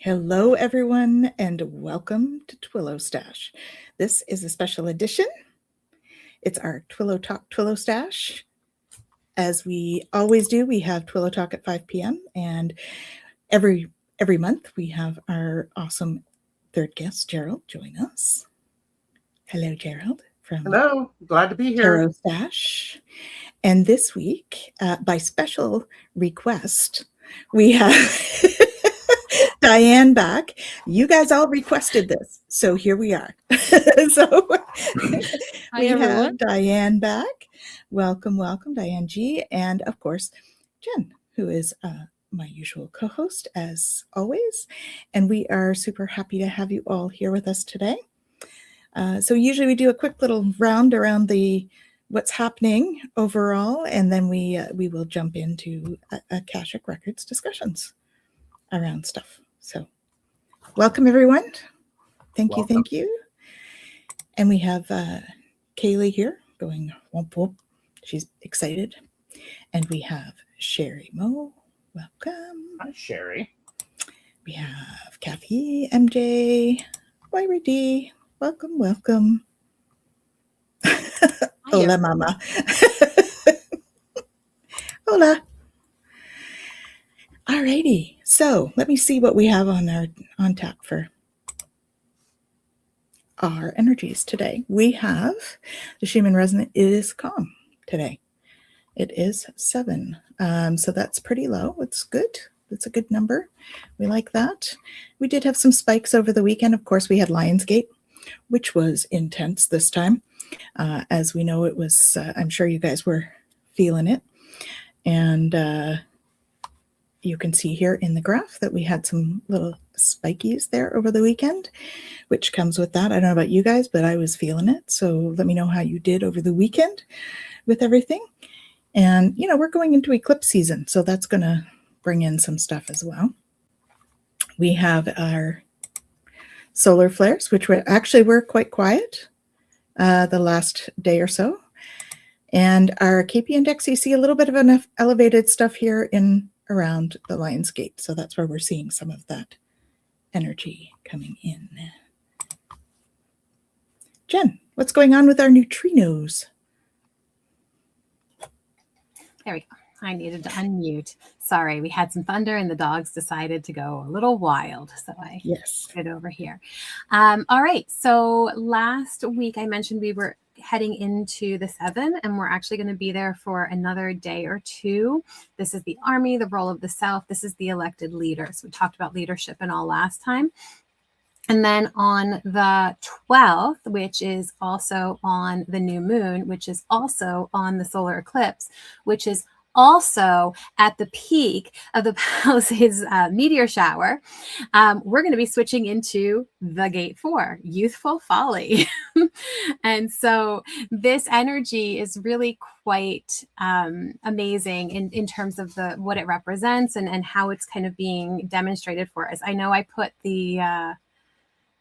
Hello, everyone, and welcome to Twillow Stache. This is a special edition. It's our Twillow Talk Twillow Stache. As we always do, we have Twillow Talk at 5 p.m. and every month we have our awesome third guest, Gerald, join us. Hello, Gerald. Hello, glad to be here. TarotStache. And this week, by special request, we have Diane back. You guys all requested this, so here we are. So we have Diane back. Welcome, Diane G. And of course, Jen, who is my usual co-host as always. And we are super happy to have you all here with us today. So usually we do a quick little round around what's happening overall, and then we will jump into Akashic Records discussions around stuff. So welcome, everyone. Thank you. And we have Kaylee here going whoop whoop. She's excited. And we have Sherry Mo. Welcome. Hi, Sherry. We have Kathy, MJ, Myra D. Welcome. Hola, mama. Hola. Alrighty. So let me see what we have on tap for our energies today. We have the Schumann resonant is calm today. It is 7. So that's pretty low. It's good. It's a good number. We like that. We did have some spikes over the weekend. Of course, we had Lionsgate, which was intense this time. As we know, it was, I'm sure you guys were feeling it. And you can see here in the graph that we had some little spikies there over the weekend, which comes with that. I don't know about you guys, but I was feeling it. So let me know how you did over the weekend with everything. And, we're going into eclipse season, so that's going to bring in some stuff as well. We have our solar flares, which were quite quiet the last day or so. And our KP index, you see a little bit of enough elevated stuff here in around the Lion's Gate. So that's where we're seeing some of that energy coming in. Jen, what's going on with our neutrinos? There we go. I needed to unmute. Sorry, we had some thunder and the dogs decided to go a little wild. So I put it over here. All right. So last week I mentioned we were heading into the 7, and we're actually going to be there for another day or two. This is the army, the role of the self. This is the elected leaders. We talked about leadership and all last time. And then on the 12th, which is also on the new moon, which is also on the solar eclipse, which is also at the peak of the Palisades meteor shower, we're going to be switching into the gate 4, youthful folly. And so this energy is really quite amazing in terms of what it represents and how it's kind of being demonstrated for us. I know I put the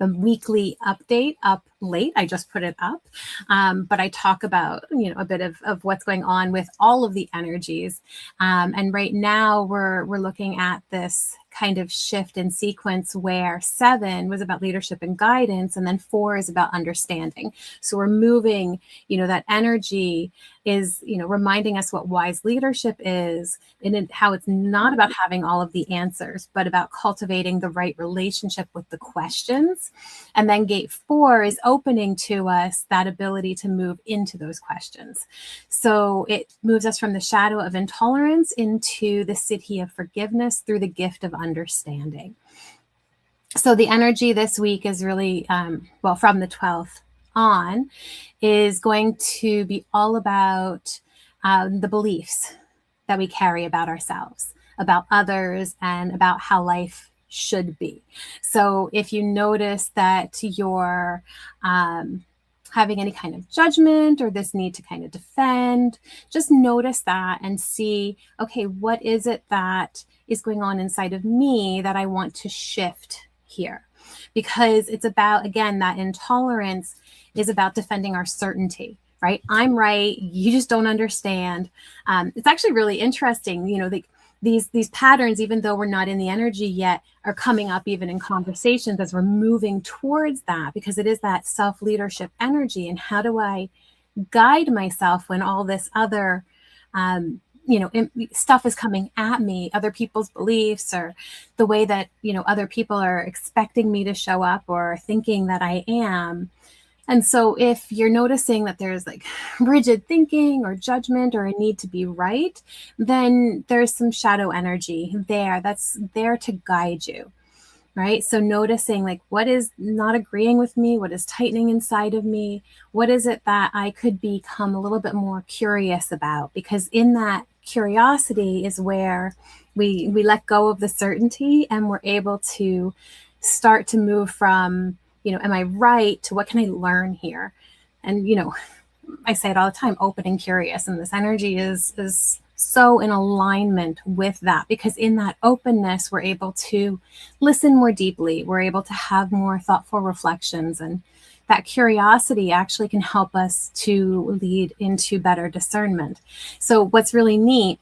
weekly update up late. I just put it up. But I talk about, a bit of what's going on with all of the energies. And right now we're looking at this kind of shift in sequence where 7 was about leadership and guidance, and then 4 is about understanding. So we're moving, that energy is, reminding us what wise leadership is and how it's not about having all of the answers, but about cultivating the right relationship with the questions. And then gate 4 is opening to us that ability to move into those questions. So it moves us from the shadow of intolerance into the city of forgiveness through the gift of understanding. So the energy this week is really, from the 12th on, is going to be all about the beliefs that we carry about ourselves, about others, and about how life should be. So if you notice that you're having any kind of judgment or this need to kind of defend, just notice that and see, okay, what is it that is going on inside of me that I want to shift here? Because it's about, again, that intolerance is about defending our certainty, right? I'm right. You just don't understand. It's actually really interesting. these patterns, even though we're not in the energy yet, are coming up even in conversations as we're moving towards that, because it is that self-leadership energy. And how do I guide myself when all this other stuff is coming at me, other people's beliefs, or the way that other people are expecting me to show up or thinking that I am. And so if you're noticing that there's like rigid thinking or judgment or a need to be right, then there's some shadow energy there that's there to guide you, right? So noticing like what is not agreeing with me, what is tightening inside of me, what is it that I could become a little bit more curious about? Because in that curiosity is where we let go of the certainty, and we're able to start to move from, am I right, to what can I learn here? And, I say it all the time, open and curious. And this energy is so in alignment with that, because in that openness, we're able to listen more deeply. We're able to have more thoughtful reflections. And that curiosity actually can help us to lead into better discernment. So what's really neat,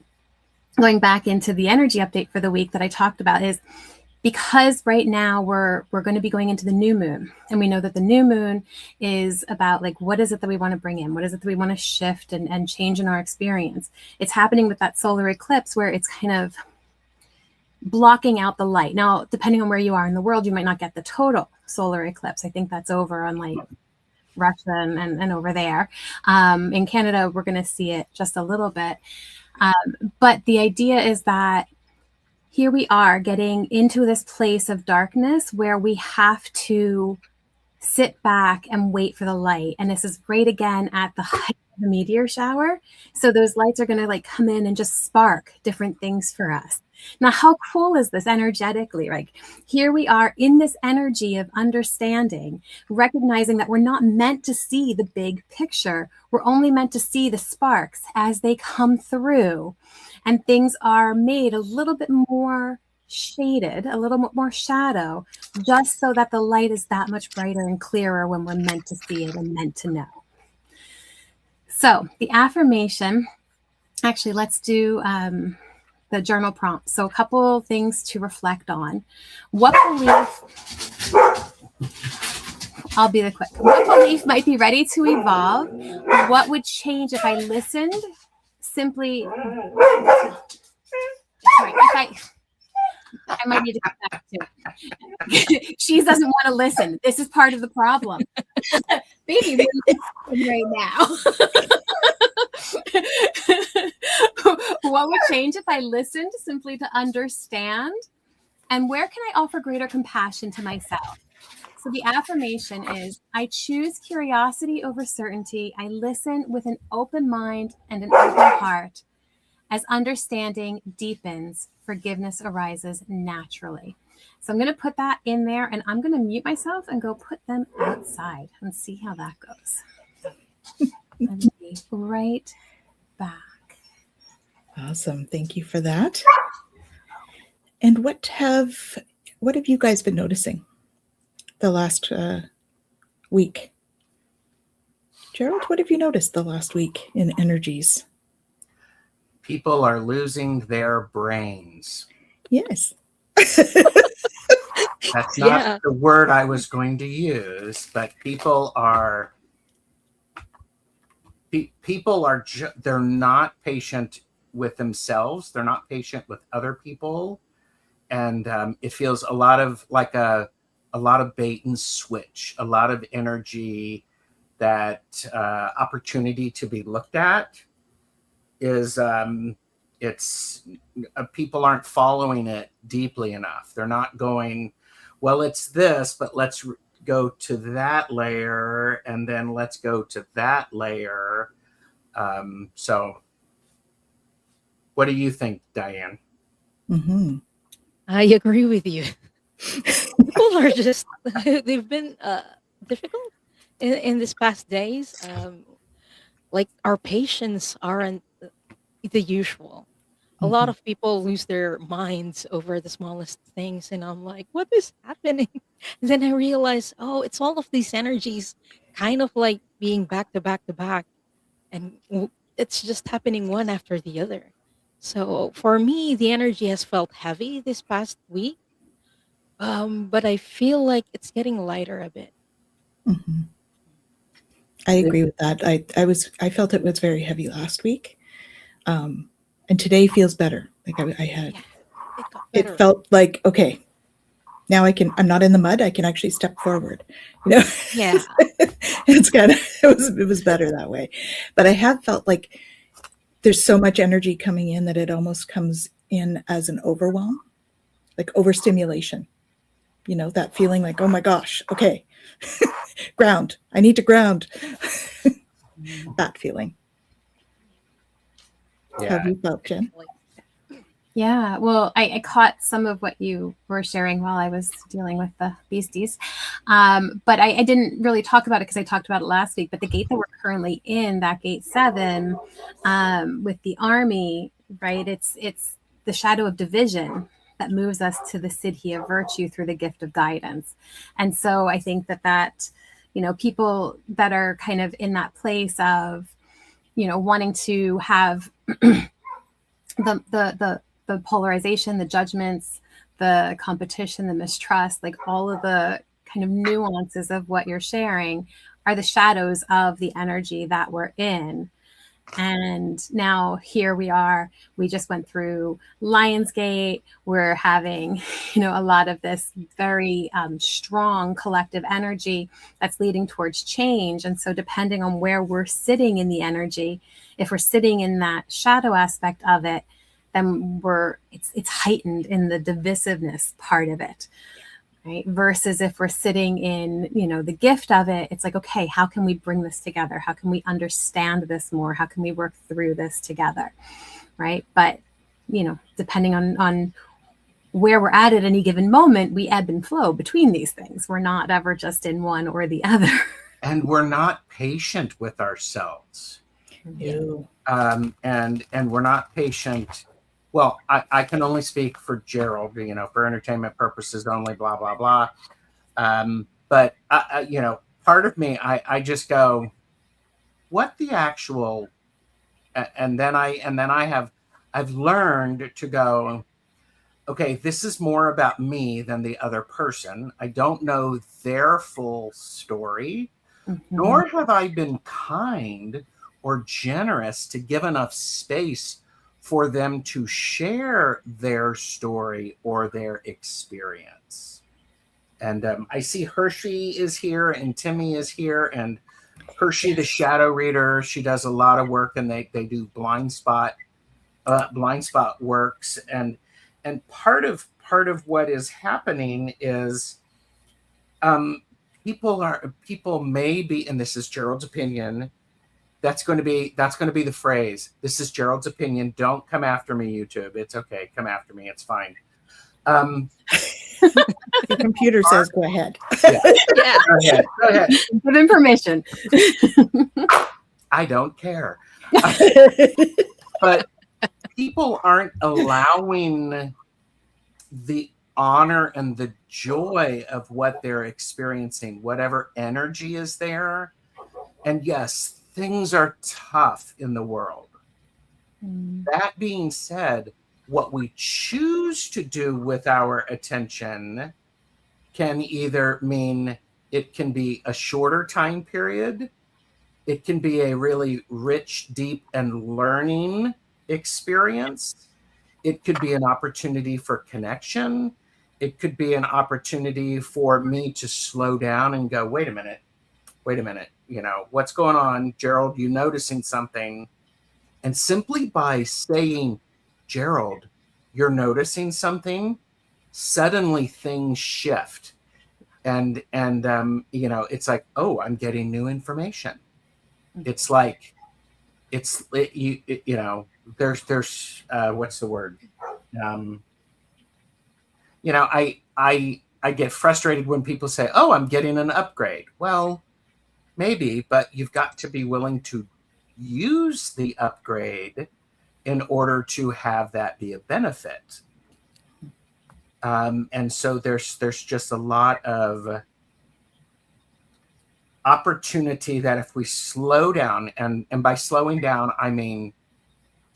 going back into the energy update for the week that I talked about, is because right now we're going to be going into the new moon, and we know that the new moon is about like, what is it that we want to bring in? What is it that we want to shift and change in our experience? It's happening with that solar eclipse where it's kind of blocking out the light. Now, depending on where you are in the world, you might not get the total solar eclipse. I think that's over on like Russia and over there. In Canada, we're going to see it just a little bit. But the idea is that here we are getting into this place of darkness where we have to sit back and wait for the light. And this is great again at the height of the meteor shower. So those lights are going to like come in and just spark different things for us. Now, how cool is this energetically? Like, here we are in this energy of understanding, recognizing that we're not meant to see the big picture. We're only meant to see the sparks as they come through. And things are made a little bit more shaded, a little bit more shadow, just so that the light is that much brighter and clearer when we're meant to see it and meant to know. So the affirmation, actually, let's do the journal prompt. So a couple things to reflect on. What belief, I'll be the quick. What belief might be ready to evolve? What would change if I listened simply? Sorry, I might need to come back too. She doesn't want to listen. This is part of the problem. Baby, we're listening right now. What would change if I listened simply to understand? And where can I offer greater compassion to myself? So the affirmation is, I choose curiosity over certainty. I listen with an open mind and an open heart. As understanding deepens, forgiveness arises naturally. So I'm going to put that in there, and I'm going to mute myself and go put them outside and see how that goes. I'll be right back. Awesome. Thank you for that. And what have you guys been noticing the last week? Gerald, what have you noticed the last week in energies? People are losing their brains. Yes. That's not the word I was going to use, but people are they're not patient with themselves. They're not patient with other people. And it feels a lot of bait and switch, a lot of energy, that opportunity to be looked at is people aren't following it deeply enough. They're not going, well, it's this, but let's go to that layer, and then let's go to that layer. So what do you think, Diane? Mm-hmm. I agree with you. People are just, they've been difficult in these past days. Like, our patience aren't the usual. A lot of people lose their minds over the smallest things, and I'm like, what is happening? And then I realize, oh, it's all of these energies kind of like being back to back to back, and it's just happening one after the other. So for me, the energy has felt heavy this past week, but I feel like it's getting lighter a bit. Mm-hmm. I agree with that. I felt it was very heavy last week, and today feels better. Like I had, Yeah, it got better. it felt like, okay, now I'm not in the mud. I can actually step forward. You know, Yeah. it was better that way. But I have felt like there's so much energy coming in that it almost comes in as an overwhelm, like overstimulation. You know, that feeling like, oh my gosh, okay, ground. I need to ground. That feeling. Yeah. Have you felt, Jen? Yeah, well, I caught some of what you were sharing while I was dealing with the beasties. But I didn't really talk about it because I talked about it last week. But the gate that we're currently in, that gate 7, with the army, right? It's the shadow of division that moves us to the Siddhi of virtue through the gift of guidance. And so I think that, you know, people that are kind of in that place of, you know, wanting to have the polarization, the judgments, the competition, the mistrust, like all of the kind of nuances of what you're sharing are the shadows of the energy that we're in. And now here we are. We just went through Lionsgate. We're having, you know, a lot of this very strong collective energy that's leading towards change. And so depending on where we're sitting in the energy, if we're sitting in that shadow aspect of it, then it's heightened in the divisiveness part of it, right? Versus if we're sitting in, you know, the gift of it, it's like, okay, how can we bring this together? How can we understand this more? How can we work through this together, right? But, you know, depending on where we're at any given moment, we ebb and flow between these things. We're not ever just in one or the other. And we're not patient with ourselves. No. And we're not patient. Well, I can only speak for Gerald, you know, for entertainment purposes only, blah, blah, blah. But, you know, part of me, I just go, what the actual, and then I've learned to go, okay, this is more about me than the other person. I don't know their full story, nor have I been kind or generous to give enough space for them to share their story or their experience. And I see Hershey is here and Timmy is here, and Hershey, the shadow reader, she does a lot of work, and they do blind spot works, and part of what is happening is people may be, and this is Gerald's opinion. That's going to be the phrase. This is Gerald's opinion. Don't come after me, YouTube. It's okay. Come after me. It's fine. The computer says go ahead. Yeah. Yeah. Go ahead. Good information. I don't care. But people aren't allowing the honor and the joy of what they're experiencing, whatever energy is there. And yes, things are tough in the world. That being said, what we choose to do with our attention can either mean it can be a shorter time period, it can be a really rich, deep, and learning experience. It could be an opportunity for connection. It could be an opportunity for me to slow down and go, wait a minute, you know, what's going on? Gerald, you noticing something? And simply by saying, Gerald, you're noticing something, suddenly things shift. And you know, it's like, oh, I'm getting new information. It's like, you know, there's what's the word? You know, I get frustrated when people say, oh, I'm getting an upgrade. Well, maybe, but you've got to be willing to use the upgrade in order to have that be a benefit. And so there's just a lot of opportunity that if we slow down, and by slowing down, I mean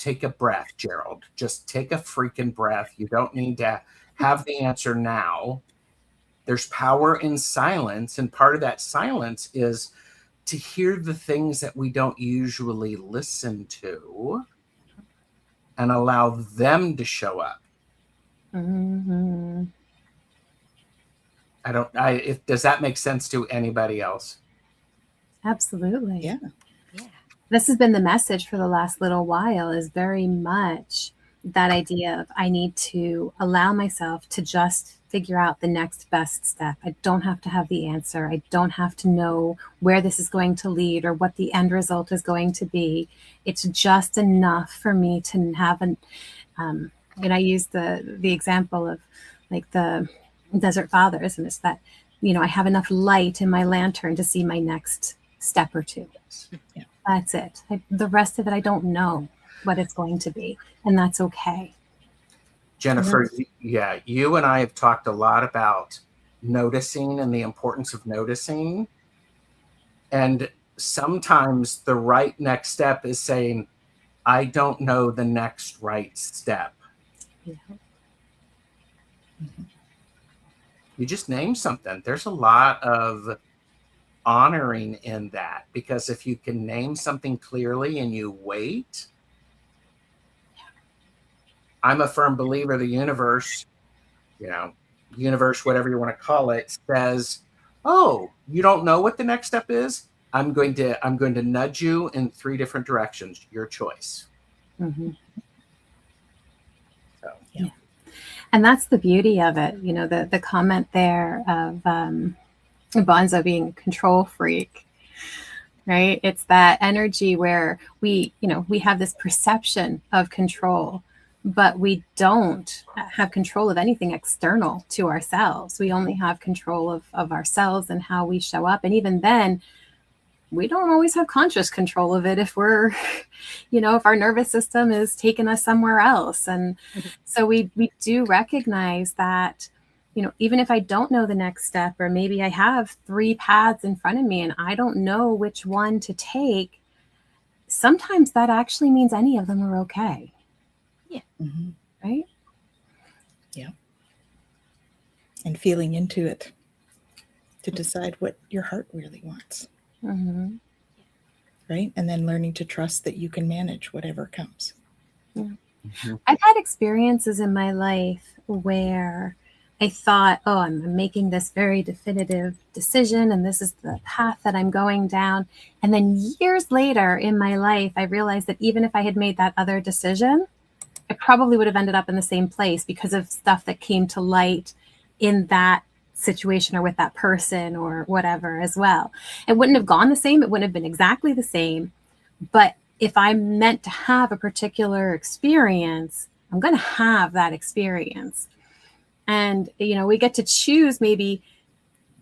take a breath, Gerald. Just take a freaking breath. You don't need to have the answer now. There's power in silence, and part of that silence is to hear the things that we don't usually listen to and allow them to show up. Mm-hmm. Does that make sense to anybody else? Absolutely. Yeah. This has been the message for the last little while, is very much that idea of I need to allow myself to just figure out the next best step. I don't have to have the answer. I don't have to know where this is going to lead or what the end result is going to be. It's just enough for me to have and I use the example of like the Desert Fathers, and it's that, I have enough light in my lantern to see my next step or two. Yeah. That's it. The rest of it, I don't know what it's going to be, and that's okay. Jennifer, you and I have talked a lot about noticing and the importance of noticing. And sometimes the right next step is saying, I don't know the next right step. Yeah. Mm-hmm. You just name something. There's a lot of honoring in that, because if you can name something clearly and you wait, I'm a firm believer the universe, whatever you want to call it, says, oh, you don't know what the next step is? I'm going to nudge you in 3 different directions. Your choice. Mm-hmm. So, yeah. And that's the beauty of it. The comment there of Bonzo being a control freak, right? It's that energy where we have this perception of control, but we don't have control of anything external to ourselves. We only have control of ourselves and how we show up. And even then, we don't always have conscious control of it if we're, if our nervous system is taking us somewhere else. And so we do recognize that, even if I don't know the next step, or maybe I have 3 paths in front of me and I don't know which one to take, sometimes that actually means any of them are okay. Yeah. Mm-hmm. Right? Yeah. And feeling into it to decide what your heart really wants. Mm-hmm. Right? And then learning to trust that you can manage whatever comes. Yeah. mm-hmm. I've had experiences in my life where I thought, oh, I'm making this very definitive decision and this is the path that I'm going down. And then years later in my life, I realized that even if I had made that other decision, I probably would have ended up in the same place because of stuff that came to light in that situation or with that person or whatever as well. It wouldn't have gone the same. It wouldn't have been exactly the same. But if I'm meant to have a particular experience, I'm going to have that experience. And, we get to choose maybe,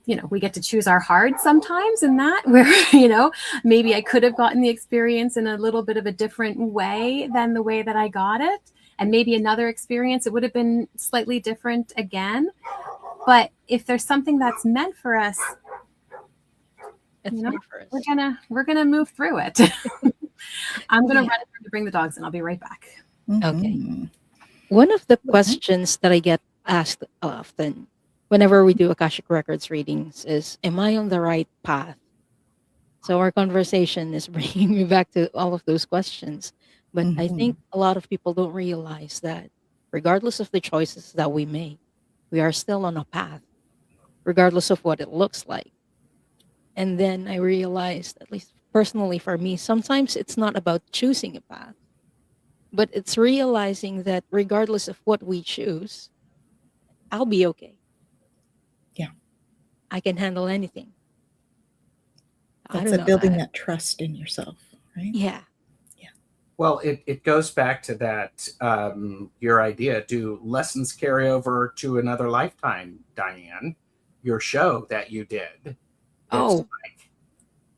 we get to choose our heart sometimes in that where, maybe I could have gotten the experience in a little bit of a different way than the way that I got it. And maybe another experience, it would have been slightly different again. But if there's something that's meant for us, we're gonna move through it. I'm gonna run to bring the dogs in. I'll be right back. Mm-hmm. Okay. One of the questions that I get asked often whenever we do Akashic Records readings is, am I on the right path? So our conversation is bringing me back to all of those questions. But I think a lot of people don't realize that regardless of the choices that we make, we are still on a path, regardless of what it looks like. And then I realized, at least personally for me, sometimes it's not about choosing a path, but it's realizing that regardless of what we choose, I'll be okay. Yeah. I can handle anything. That's building that trust in yourself, right? Yeah. Well, it goes back to that, your idea, do lessons carry over to another lifetime, Diane? Your show that you did.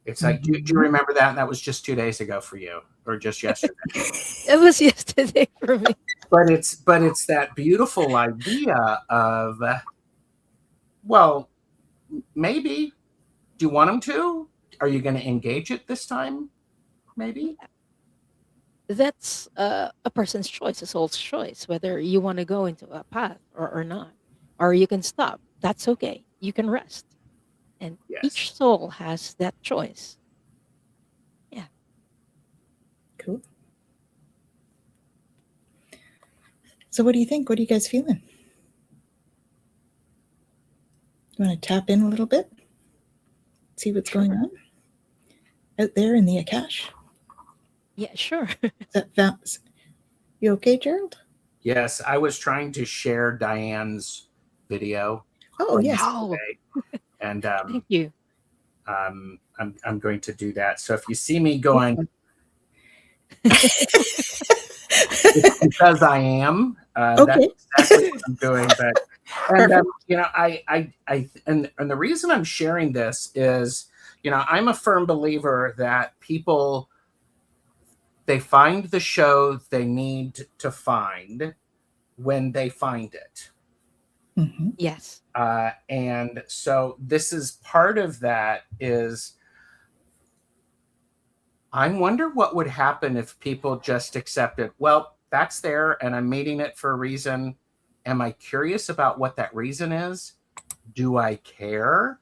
It's like, do you remember that? That was just 2 days ago for you, or just yesterday? It was yesterday for me. But it's that beautiful idea of, well, maybe. Do you want them to? Are you going to engage it this time? Maybe. that's a person's choice, a soul's choice, whether you want to go into a path or not, or you can stop. That's okay. You can rest, and Yes. each soul has that choice. Yeah. Cool. So what do you think? What are you guys feeling? You want to tap in a little bit? See what's going on out there in the Akash? Yeah, sure. You okay, Gerald? Yes, I was trying to share Diane's video. Oh, yes. Oh, and thank you. I'm going to do that. So if you see me going, it's because I am. Okay. That's exactly what I'm doing. But and you know, and the reason I'm sharing this is, you know, I'm a firm believer that people, they find the show they need to find when they find it. Mm-hmm. Yes. And so this is part of that. Is I wonder what would happen if people just accepted, well, that's there and I'm meeting it for a reason. Am I curious about what that reason is? Do I care?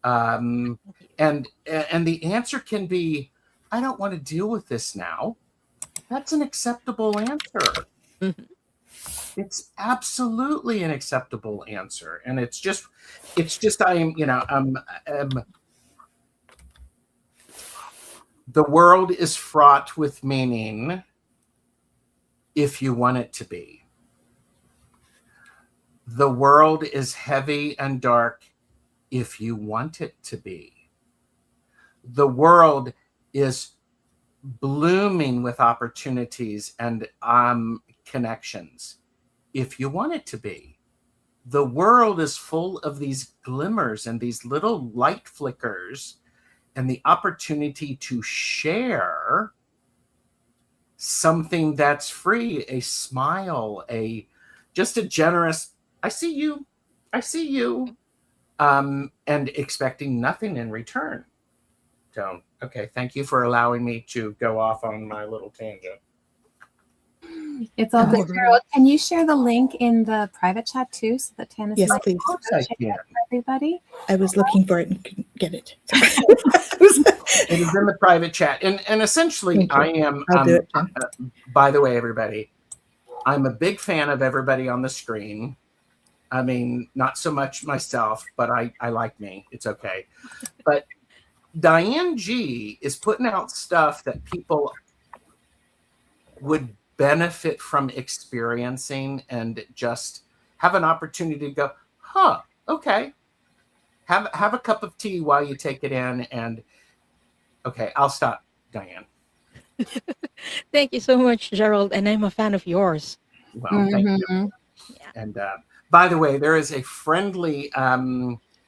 And the answer can be, I don't want to deal with this now. That's an acceptable answer. Mhm. It's absolutely an acceptable answer. And it's just I am, you know, the world is fraught with meaning if you want it to be. The world is heavy and dark if you want it to be. The world is blooming with opportunities and connections if you want it to be. The world is full of these glimmers and these little light flickers and the opportunity to share something that's free, a smile, just a generous, I see you, and expecting nothing in return. So, okay, thank you for allowing me to go off on my little tangent. It's all good, Gerald. Can you share the link in the private chat too, so that Tanys Yes, might please. Of course I can. Everybody. I was looking for it and couldn't get it. It is in the private chat, and essentially, I am. I'll do it, Jen. By the way, everybody, I'm a big fan of everybody on the screen. I mean, not so much myself, but I like me. It's okay. But Diane G is putting out stuff that people would benefit from experiencing and just have an opportunity to go, huh, okay. Have a cup of tea while you take it in. And okay, I'll stop, Diane. Thank you so much, Gerald. And I'm a fan of yours. Well, thank you. Yeah. And by the way, there is a friendly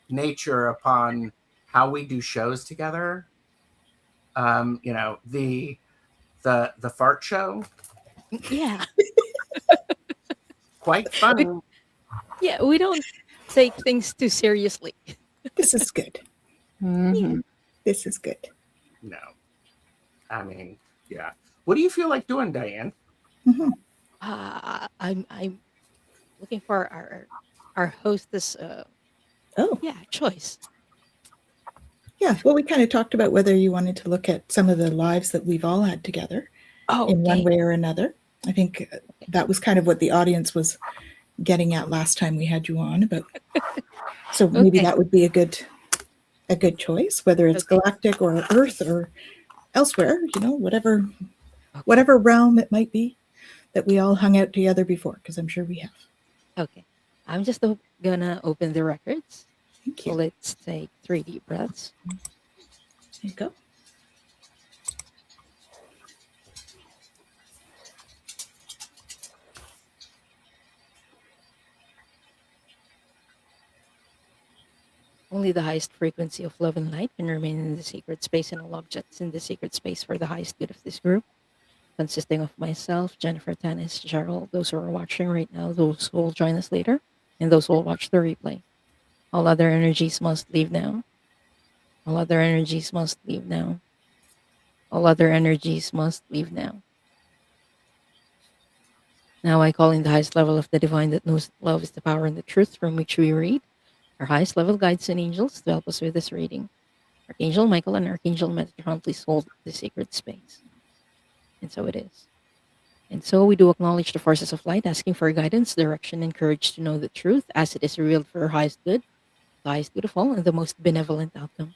nature upon how we do shows together. You know, the fart show. Yeah. Quite funny. Yeah, we don't take things too seriously. This is good. Mm-hmm. This is good. No. I mean, yeah. What do you feel like doing, Diane? Mm-hmm. I'm looking for our hostess choice. Yeah, well, we kind of talked about whether you wanted to look at some of the lives that we've all had together in one way or another. I think that was kind of what the audience was getting at last time we had you on. About, so maybe that would be a good choice, whether it's galactic or Earth or elsewhere. You know, whatever realm it might be that we all hung out together before, because I'm sure we have. Okay, I'm just gonna open the records. Thank you. So let's take 3 deep breaths. There you go. Only the highest frequency of love and light can remain in the sacred space, and all objects in the sacred space for the highest good of this group, consisting of myself, Jennifer, Tanys, Gerald, those who are watching right now, those who will join us later, and those who will watch the replay. All other energies must leave now. All other energies must leave now. All other energies must leave now. Now I call in the highest level of the divine that knows that love is the power and the truth from which we read. Our highest level guides and angels to help us with this reading. Archangel Michael and Archangel Metatron, please hold the sacred space. And so it is. And so we do acknowledge the forces of light, asking for guidance, direction, and courage to know the truth as it is revealed for our highest good, the highest good of all, and the most benevolent outcome.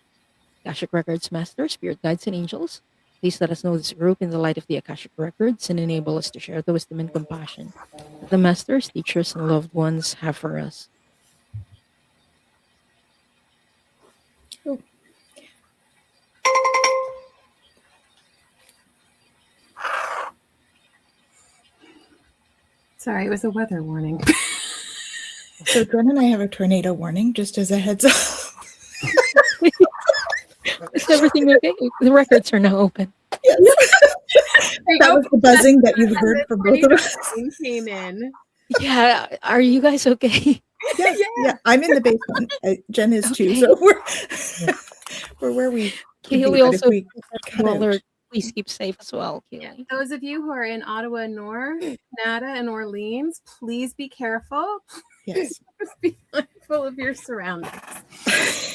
Akashic Records Master, Spirit Guides, and Angels, please let us know this group in the light of the Akashic Records and enable us to share the wisdom and compassion that the masters, teachers, and loved ones have for us. Oh. Sorry, it was a weather warning. So Jen and I have a tornado warning, just as a heads up. Is everything okay? The records are now open. Yes. That was the buzzing that you've heard from both of us. Came in. Yeah, are you guys okay? Yeah. I'm in the basement. Jen is too. So we're where we. Kaylee also alert. Please keep safe as well, Kaylee. Yeah. Those of you who are in Ottawa North, Canada, and Orleans, please be careful. Yes. Be mindful of your surroundings.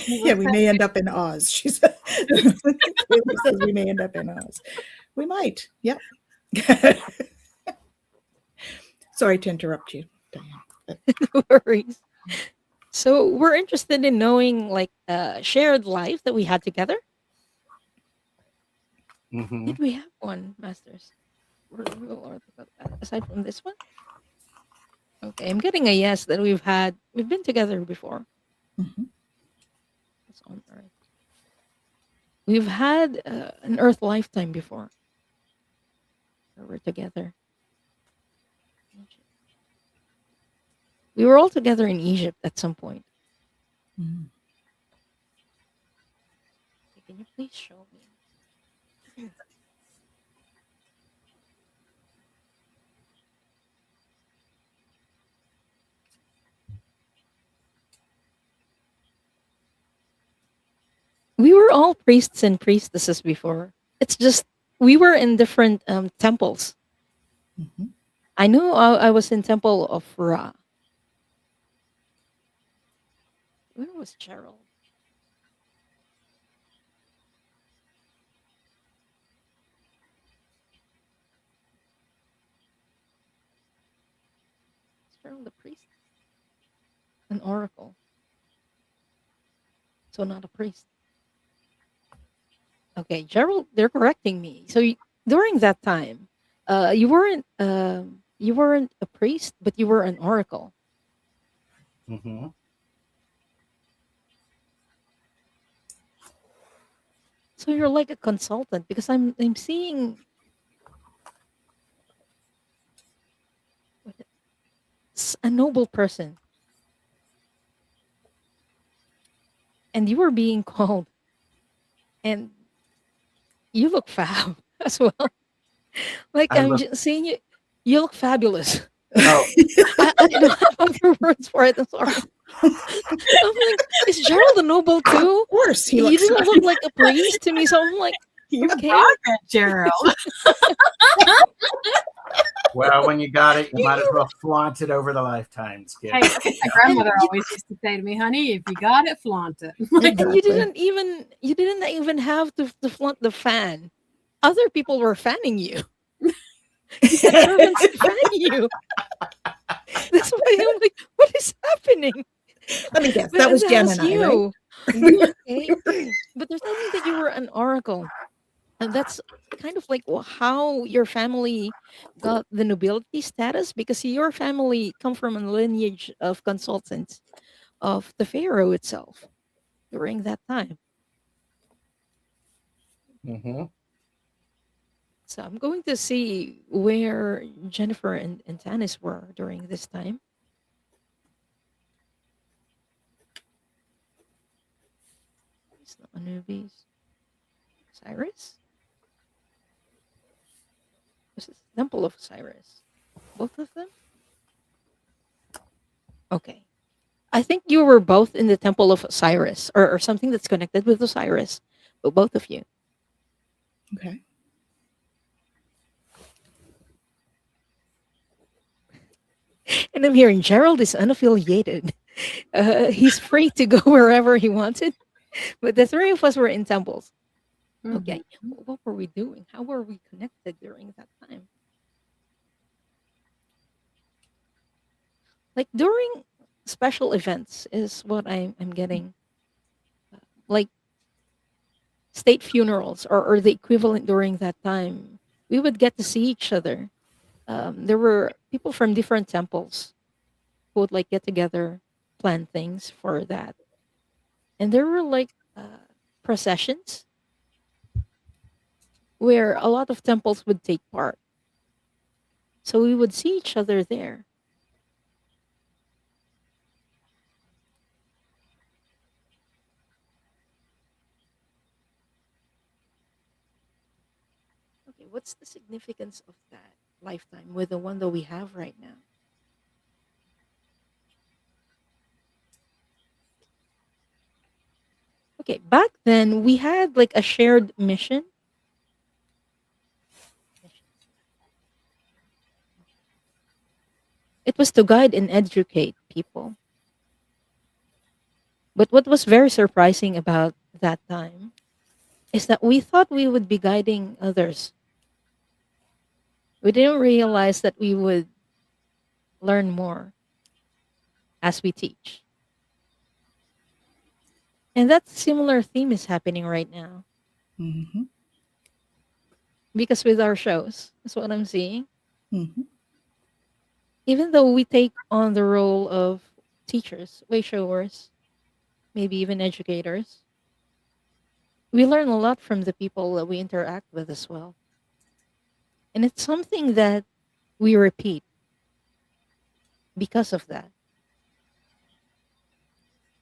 Yeah, we may end up in Oz. She said. Kaylee says we may end up in Oz. We might. Yep. Sorry to interrupt you, Diane. No worries. So we're interested in knowing like shared life that we had together. Mm-hmm. Did we have one, Masters? Aside from this one? Okay, I'm getting a yes that we've been together before. Mm-hmm. That's on Earth. We've had an Earth lifetime before. Where we're together. We were all together in Egypt at some point. Mm-hmm. Can you please show me? We were all priests and priestesses before. It's just we were in different temples. Mm-hmm. I know I was in Temple of Ra. Where was Gerald? Is Gerald a priest? An oracle. So not a priest. Okay, Gerald, they're correcting me. So during that time, you weren't a priest, but you were an oracle. Mm-hmm. So you're like a consultant because I'm seeing a noble person, and you were being called, and you look fab as well. Like I'm just seeing you. You look fabulous. Oh. I don't have other words for it. I'm sorry. I'm like, is Gerald a noble too? Of course, he You didn't look like a priest to me, so I'm like, you okay. got it, Gerald. Well, when you got it, you might as well flaunt it over the lifetimes, kid. Hey, my grandmother always used to say to me, "Honey, if you got it, flaunt it." And you didn't even have to flaunt the fan. Other people were fanning you. You had servants to fan you. That's why I'm like, what is happening? Let me guess. That was Jen and I, right? Okay. But they're telling me that you were an oracle. And that's kind of like how your family got the nobility status, because your family come from a lineage of consultants of the pharaoh itself during that time. Mm-hmm. So I'm going to see where Jennifer and Tanys were during this time. It's not Anubis. Cyrus? This is Temple of Cyrus. Both of them? Okay. I think you were both in the Temple of Osiris, or something that's connected with Osiris, but both of you. Okay. And I'm hearing Gerald is unaffiliated. He's free to go wherever he wanted. But the three of us were in temples. Okay. What were we doing? How were we connected during that time? Like during special events is what I'm getting. Like state funerals or the equivalent during that time, we would get to see each other. There were people from different temples who would like get together, plan things for that. And there were like processions where a lot of temples would take part. So we would see each other there. Okay, what's the significance of that lifetime with the one that we have right now? Okay, back then we had like a shared mission. It was to guide and educate people. But what was very surprising about that time is that we thought we would be guiding others. We didn't realize that we would learn more as we teach. And that similar theme is happening right now. Mm-hmm. Because with our shows, that's what I'm seeing. Mm-hmm. Even though we take on the role of teachers, way showers, maybe even educators, we learn a lot from the people that we interact with as well. And it's something that we repeat because of that.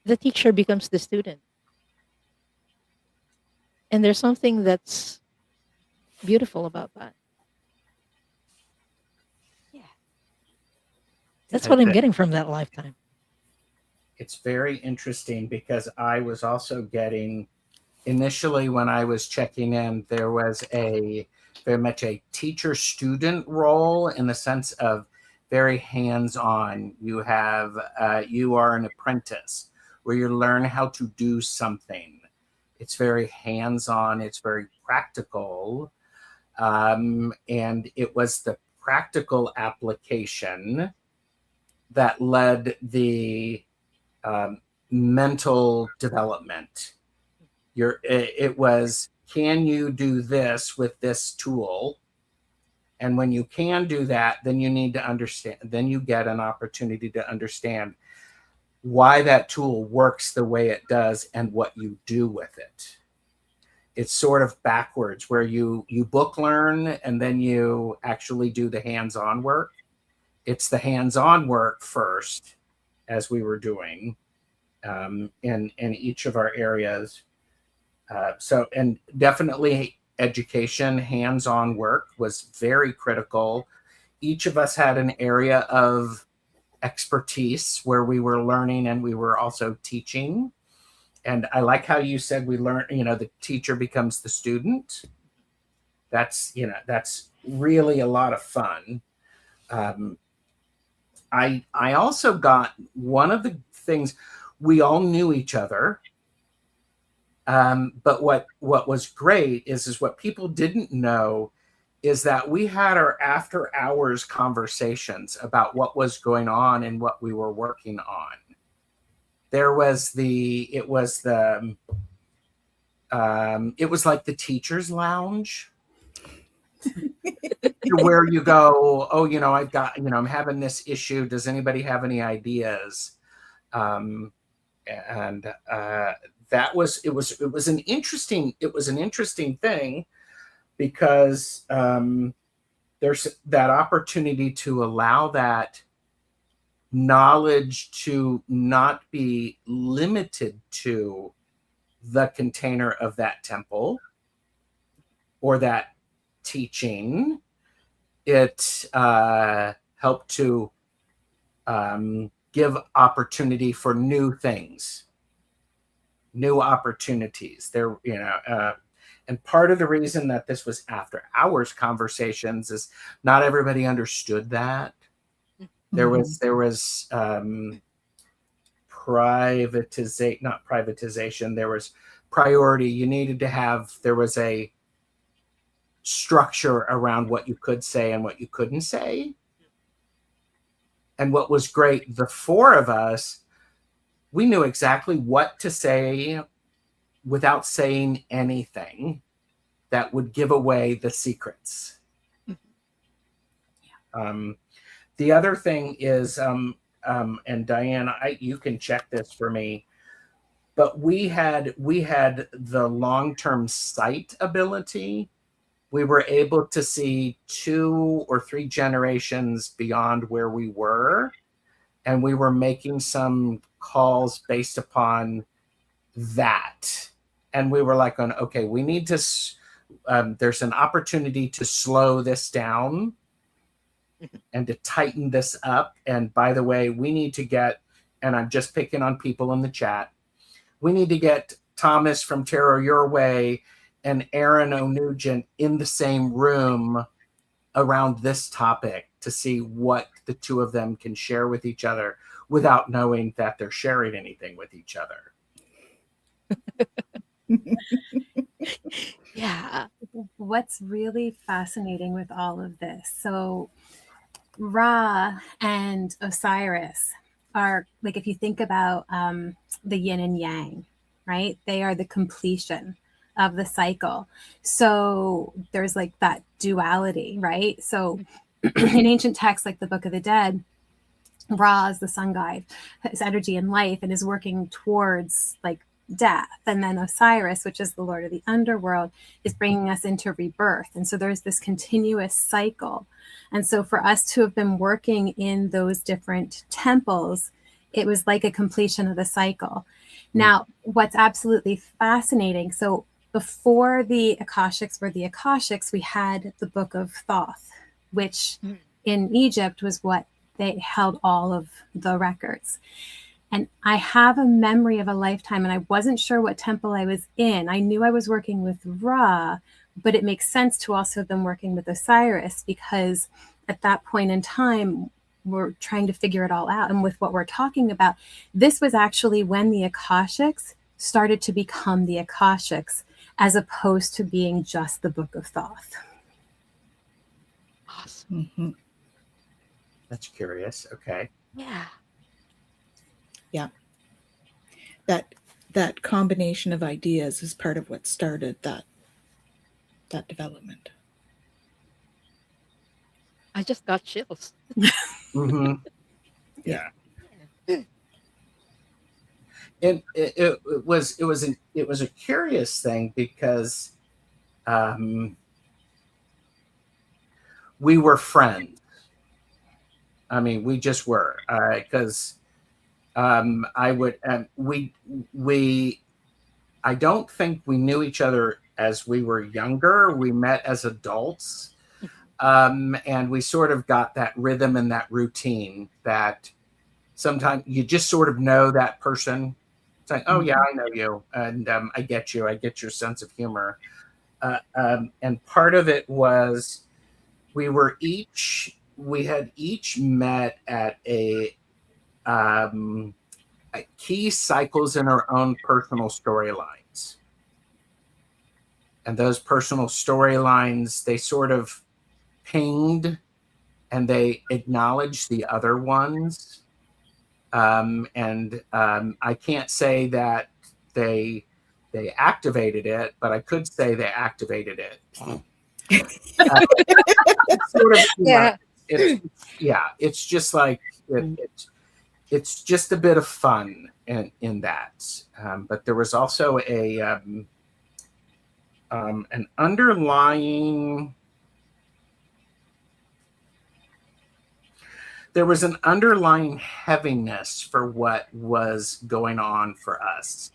The teacher becomes the student. And there's something that's beautiful about that. Yeah. That's what I'm getting from that lifetime. It's very interesting because I was also getting, initially when I was checking in, there was very much a teacher-student role in the sense of very hands-on. You are an apprentice where you learn how to do something. It's very hands-on. It's very practical. And it was the practical application that led the mental development. It was, can you do this with this tool? And when you can do that, then you need to understand, then you get an opportunity to understand why that tool works the way it does and what you do with it. It's sort of backwards, where you book learn and then you actually do the hands-on work. It's the hands-on work first, as we were doing in each of our areas. And definitely education, hands-on work was very critical. Each of us had an area of expertise where we were learning and we were also teaching. And I like how you said we learn, the teacher becomes the student. That's really a lot of fun. I also got one of the things, we all knew each other. But what was great is what people didn't know is that we had our after hours conversations about what was going on and what we were working on. It was like the teacher's lounge where you go, oh, I'm having this issue. Does anybody have any ideas? It was an interesting thing because there's that opportunity to allow that knowledge to not be limited to the container of that temple or that teaching. It helped to give opportunity for new things, new opportunities there, And part of the reason that this was after hours conversations is not everybody understood that. There was not privatization. There was priority. You needed to have, there was a structure around what you could say and what you couldn't say. And what was great, the four of us, we knew exactly what to say without saying anything that would give away the secrets. The other thing is, and Diane, you can check this for me, but we had the long-term sight ability. We were able to see 2 or 3 generations beyond where we were, and we were making some calls based upon that. And we were like, okay, we need to, there's an opportunity to slow this down and to tighten this up. And by the way, we need to get, and I'm just picking on people in the chat, we need to get Thomas from Tarot Your Way and Aaron O'Nugent in the same room around this topic to see what the two of them can share with each other without knowing that they're sharing anything with each other. Yeah. What's really fascinating with all of this, so Ra and Osiris are, like, if you think about the yin and yang, right? They are the completion of the cycle. So there's like that duality, right? So in ancient texts like the Book of the Dead, Ra is the sun guide, his energy in life, and is working towards like death. And then Osiris, which is the Lord of the underworld, is bringing us into rebirth. And so there's this continuous cycle. And so for us to have been working in those different temples, it was like a completion of the cycle. Now, what's absolutely fascinating, so before the Akashics were the Akashics, we had the Book of Thoth, which in Egypt was what they held all of the records. And I have a memory of a lifetime, and I wasn't sure what temple I was in. I knew I was working with Ra, but it makes sense to also have been working with Osiris, because at that point in time, we're trying to figure it all out. And with what we're talking about, this was actually when the Akashics started to become the Akashics, as opposed to being just the Book of Thoth. Awesome. Mm-hmm. That's curious. Okay. Yeah. Yeah. That combination of ideas is part of what started that development. I just got chills. Mm-hmm. Yeah. And it was a curious thing, because we were friends. I mean, we just were, because I don't think we knew each other as we were younger. We met as adults, and we sort of got that rhythm and that routine that sometimes you just sort of know that person. It's like, oh yeah, I know you, and I get you. I get your sense of humor, and part of it was we had each met at key cycles in our own personal storylines. And those personal storylines, they sort of pinged and they acknowledged the other ones. I can't say that they activated it, but I could say they activated it. Sort of, Yeah. It's just like it's just a bit of fun in that, but there was also an underlying heaviness for what was going on for us,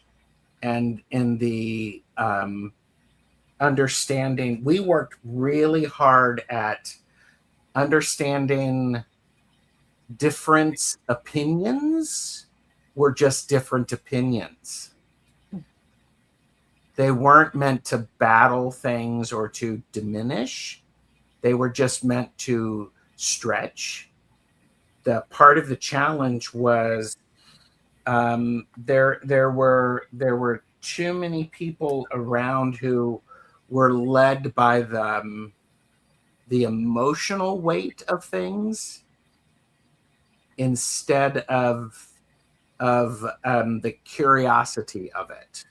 and in the understanding, we worked really hard at understanding different opinions were just different opinions. They weren't meant to battle things or to diminish. They were just meant to stretch. The part of the challenge was there were too many people around who were led by the emotional weight of things instead of the curiosity of it.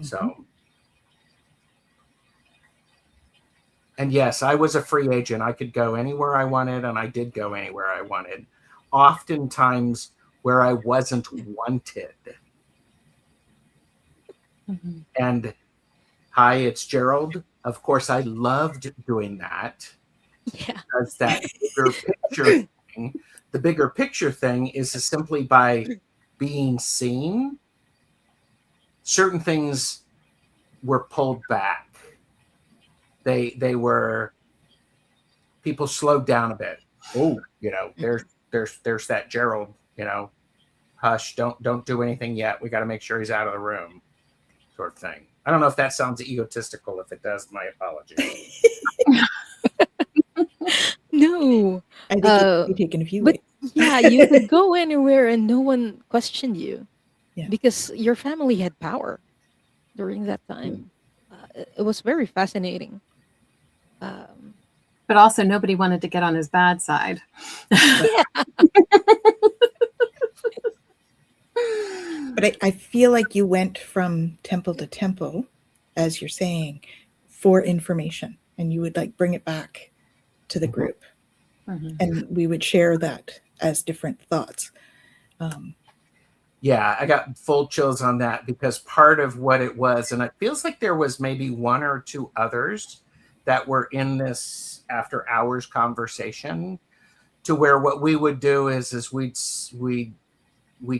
Mm-hmm. So, and yes, I was a free agent. I could go anywhere I wanted, and I did go anywhere I wanted, oftentimes where I wasn't wanted. Mm-hmm. And hi, it's Gerald. Of course, I loved doing that. Yeah. Because that bigger picture thing, the bigger picture thing is simply by being seen, certain things were pulled back. They were, people slowed down a bit. Oh, you know, there's that Gerald, you know, hush, don't do anything yet. We got to make sure he's out of the room, sort of thing. I don't know if that sounds egotistical. If it does, my apologies. No, I think it could be taken a few ways. Yeah, you could go anywhere and no one questioned you, yeah, because your family had power during that time. It was very fascinating. But also, nobody wanted to get on his bad side. Yeah. But I feel like you went from temple to temple, as you're saying, for information, and you would like bring it back to the group. Mm-hmm. And we would share that as different thoughts. Yeah, I got full chills on that, because part of what it was, and it feels like there was maybe one or two others that were in this after hours conversation, to where what we would do is we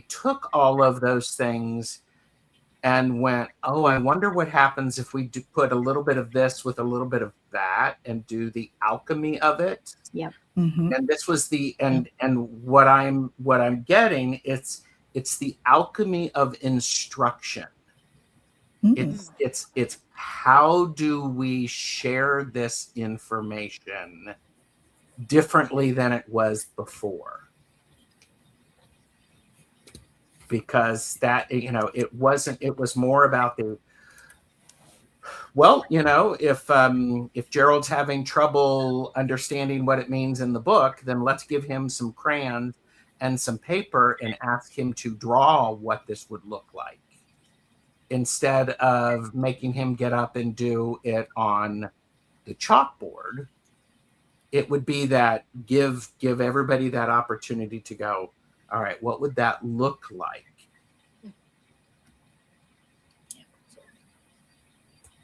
took all of those things and went, oh, I wonder what happens if we do put a little bit of this with a little bit of that and do the alchemy of it. Yep. Mm-hmm. And this was the and what I'm getting, it's the alchemy of instruction. Mm-hmm. It's how do we share this information differently than it was before? Because that, you know, it was more about the, well, you know, if Gerald's having trouble understanding what it means in the book, then let's give him some crayons and some paper and ask him to draw what this would look like, instead of making him get up and do it on the chalkboard. It would be that give everybody that opportunity to go, all right, what would that look like?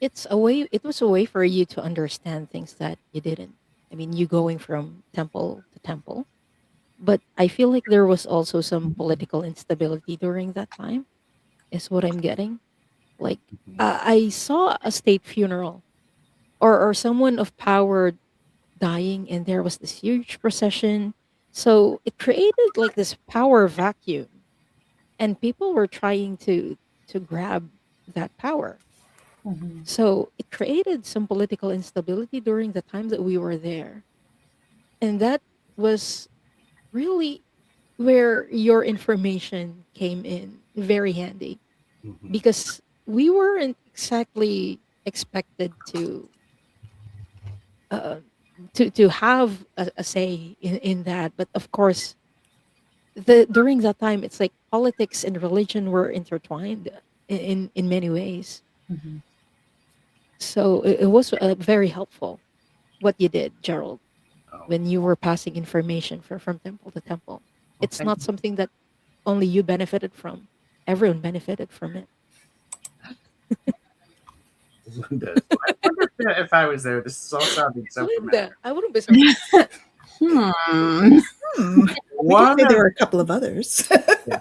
It was a way for you to understand things that you didn't. I mean, you going from temple to temple. But I feel like there was also some political instability during that time, is what I'm getting. Like, I saw a state funeral, or someone of power dying, and there was this huge procession. So it created like this power vacuum, and people were trying to grab that power. Mm-hmm. So it created some political instability during the time that we were there. And that was really where your information came in very handy. Mm-hmm. Because we weren't exactly expected to have a say in that. But of course, during that time, it's like politics and religion were intertwined in many ways. Mm-hmm. So it was very helpful what you did, Gerald, when you were passing information from temple to temple. It's not something that only you benefited from. Everyone benefited from it. Linda, I wonder if I was there. This is all sounding so Linda, I wouldn't be surprised. We could say there were a couple of others. Yeah.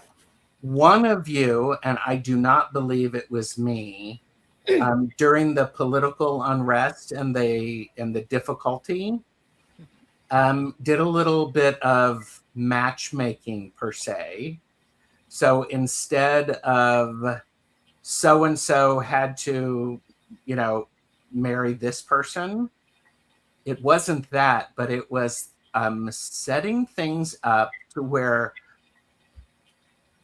One of you, and I do not believe it was me, during the political unrest and the difficulty, did a little bit of matchmaking per se. So instead of so-and-so had to, marry this person, it wasn't that, but it was setting things up to where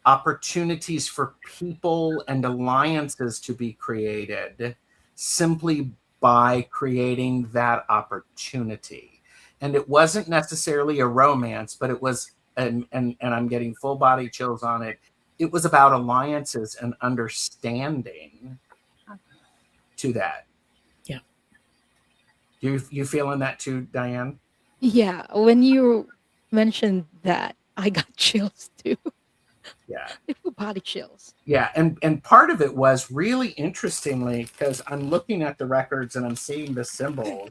opportunities for people and alliances to be created simply by creating that opportunity. And it wasn't necessarily a romance, but it was, and I'm getting full body chills on it. It was about alliances and understanding to that. Yeah. You feeling that too, Diane? Yeah, when you mentioned that, I got chills too. Yeah. Full body chills. Yeah, and part of it was really interestingly, because I'm looking at the records and I'm seeing the symbols.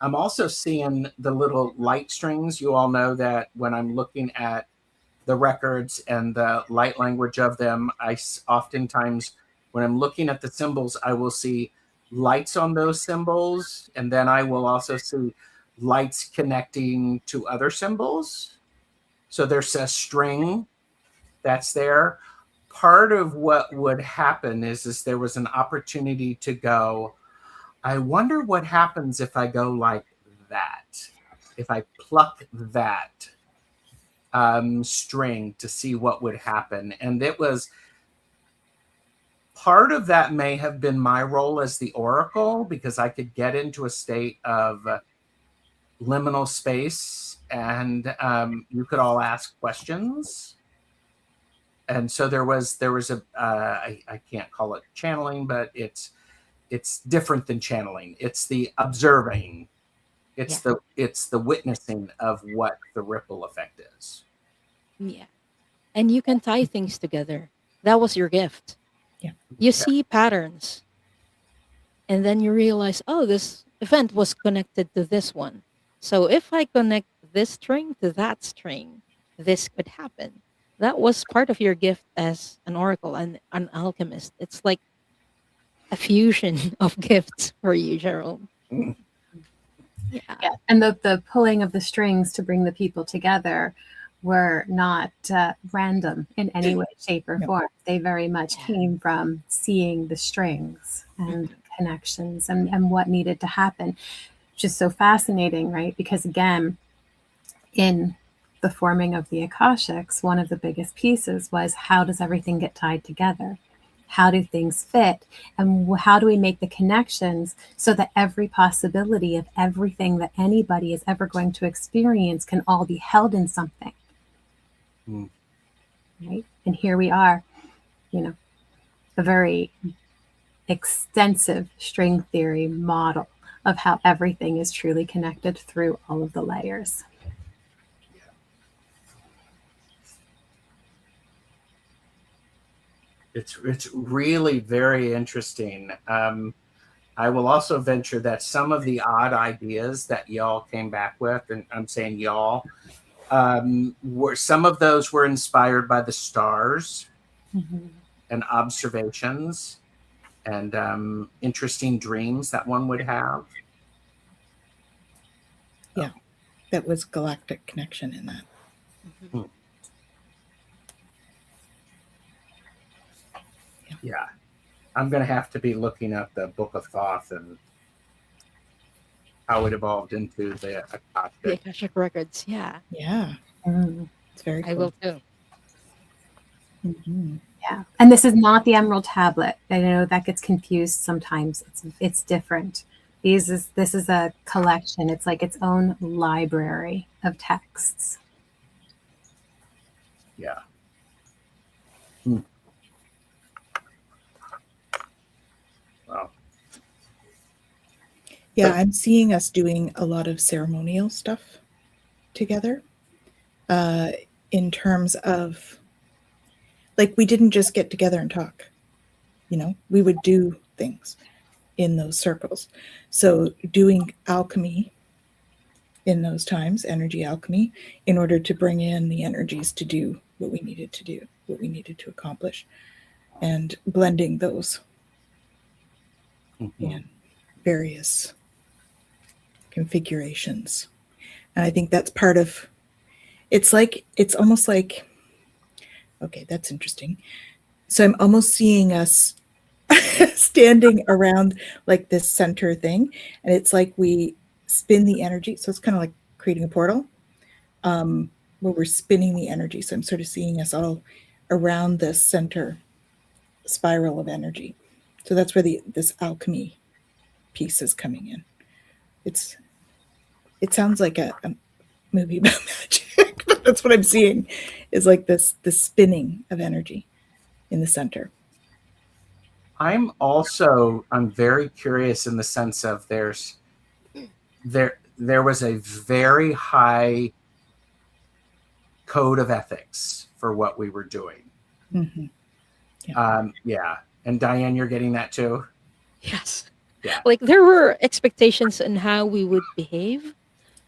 I'm also seeing the little light strings. You all know that when I'm looking at the records and the light language of them, I oftentimes, when I'm looking at the symbols, I will see lights on those symbols, and then I will also see lights connecting to other symbols. So there's a string that's there. Part of what would happen is there was an opportunity to go, I wonder what happens if I go like that, if I pluck that string to see what would happen. And it was, part of that may have been my role as the oracle, because I could get into a state of liminal space and you could all ask questions. And so there was a I can't call it channeling, but it's different than channeling. It's the observing. It's the witnessing of what the ripple effect is. Yeah. And you can tie things together. That was your gift. Yeah. You see patterns. And then you realize, oh, this event was connected to this one. So if I connect this string to that string, this could happen. That was part of your gift as an oracle and an alchemist. It's like a fusion of gifts for you, Gerald. Mm. Yeah. And the pulling of the strings to bring the people together were not random in any way, shape, or form. They very much came from seeing the strings and connections and what needed to happen. Just so fascinating, right? Because again, in the forming of the Akashics, one of the biggest pieces was, how does everything get tied together? How do things fit? And how do we make the connections so that every possibility of everything that anybody is ever going to experience can all be held in something? Mm. Right? And here we are, a very extensive string theory model of how everything is truly connected through all of the layers. It's really very interesting. I will also venture that some of the odd ideas that y'all came back with, and I'm saying y'all, were, some of those were inspired by the stars and observations and interesting dreams that one would have. Yeah, that was galactic connection in that. Mm-hmm. Yeah. I'm going to have to be looking at the Book of Thoth and how it evolved into the Akashic. The Akashic Records, yeah. Yeah. It's very cool. I will too. Mm-hmm. Yeah. And this is not the Emerald Tablet. I know that gets confused sometimes. It's different. This is a collection. It's like its own library of texts. Yeah. Hmm. Wow. Yeah, I'm seeing us doing a lot of ceremonial stuff together in terms of, like, we didn't just get together and talk, we would do things in those circles. So doing alchemy in those times, energy alchemy, in order to bring in the energies to do what we needed to do, what we needed to accomplish, and blending those in various configurations. And I think that's part of, it's almost like Okay, that's interesting. So I'm almost seeing us standing around like this center thing, and it's like we spin the energy. So it's kind of like creating a portal where we're spinning the energy. So I'm sort of seeing us all around this center spiral of energy. So that's where this alchemy piece is coming in. It sounds like a movie about magic, but that's what I'm seeing is like this spinning of energy in the center. I'm very curious in the sense of there was a very high code of ethics for what we were doing. Mm-hmm. Yeah. And Diane, you're getting that too? Yes. Yeah. Like there were expectations on how we would behave.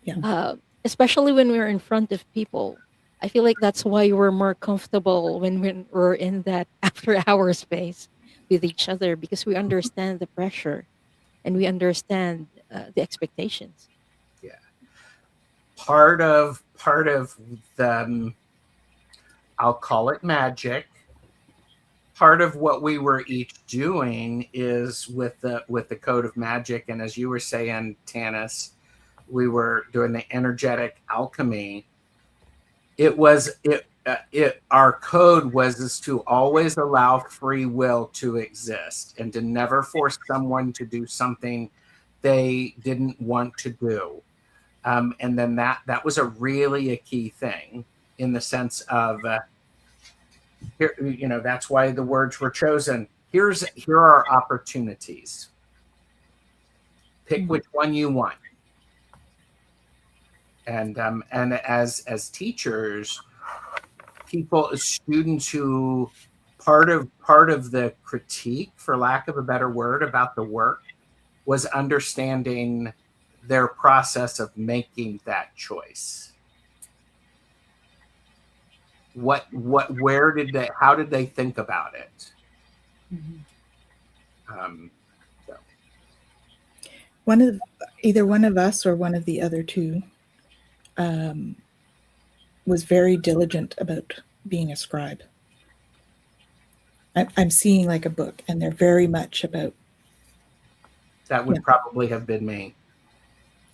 Yeah. Especially when we're in front of people. I feel like that's why we're more comfortable when we're in that after hour space with each other, because we understand the pressure and we understand the expectations. Yeah. Part of the, I'll call it magic. Part of what we were each doing is with the code of magic, and as you were saying, Tanys, we were doing the energetic alchemy. Our code was to always allow free will to exist and to never force someone to do something they didn't want to do. And then that was a key thing in the sense of here, that's why the words were chosen. Here are opportunities. Pick which one you want. And as teachers, students who part of the critique, for lack of a better word, about the work was understanding their process of making that choice. How did they think about it? Mm-hmm. Either one of us or one of the other two was very diligent about being a scribe. I'm seeing like a book, and they're very much about. That would probably have been me.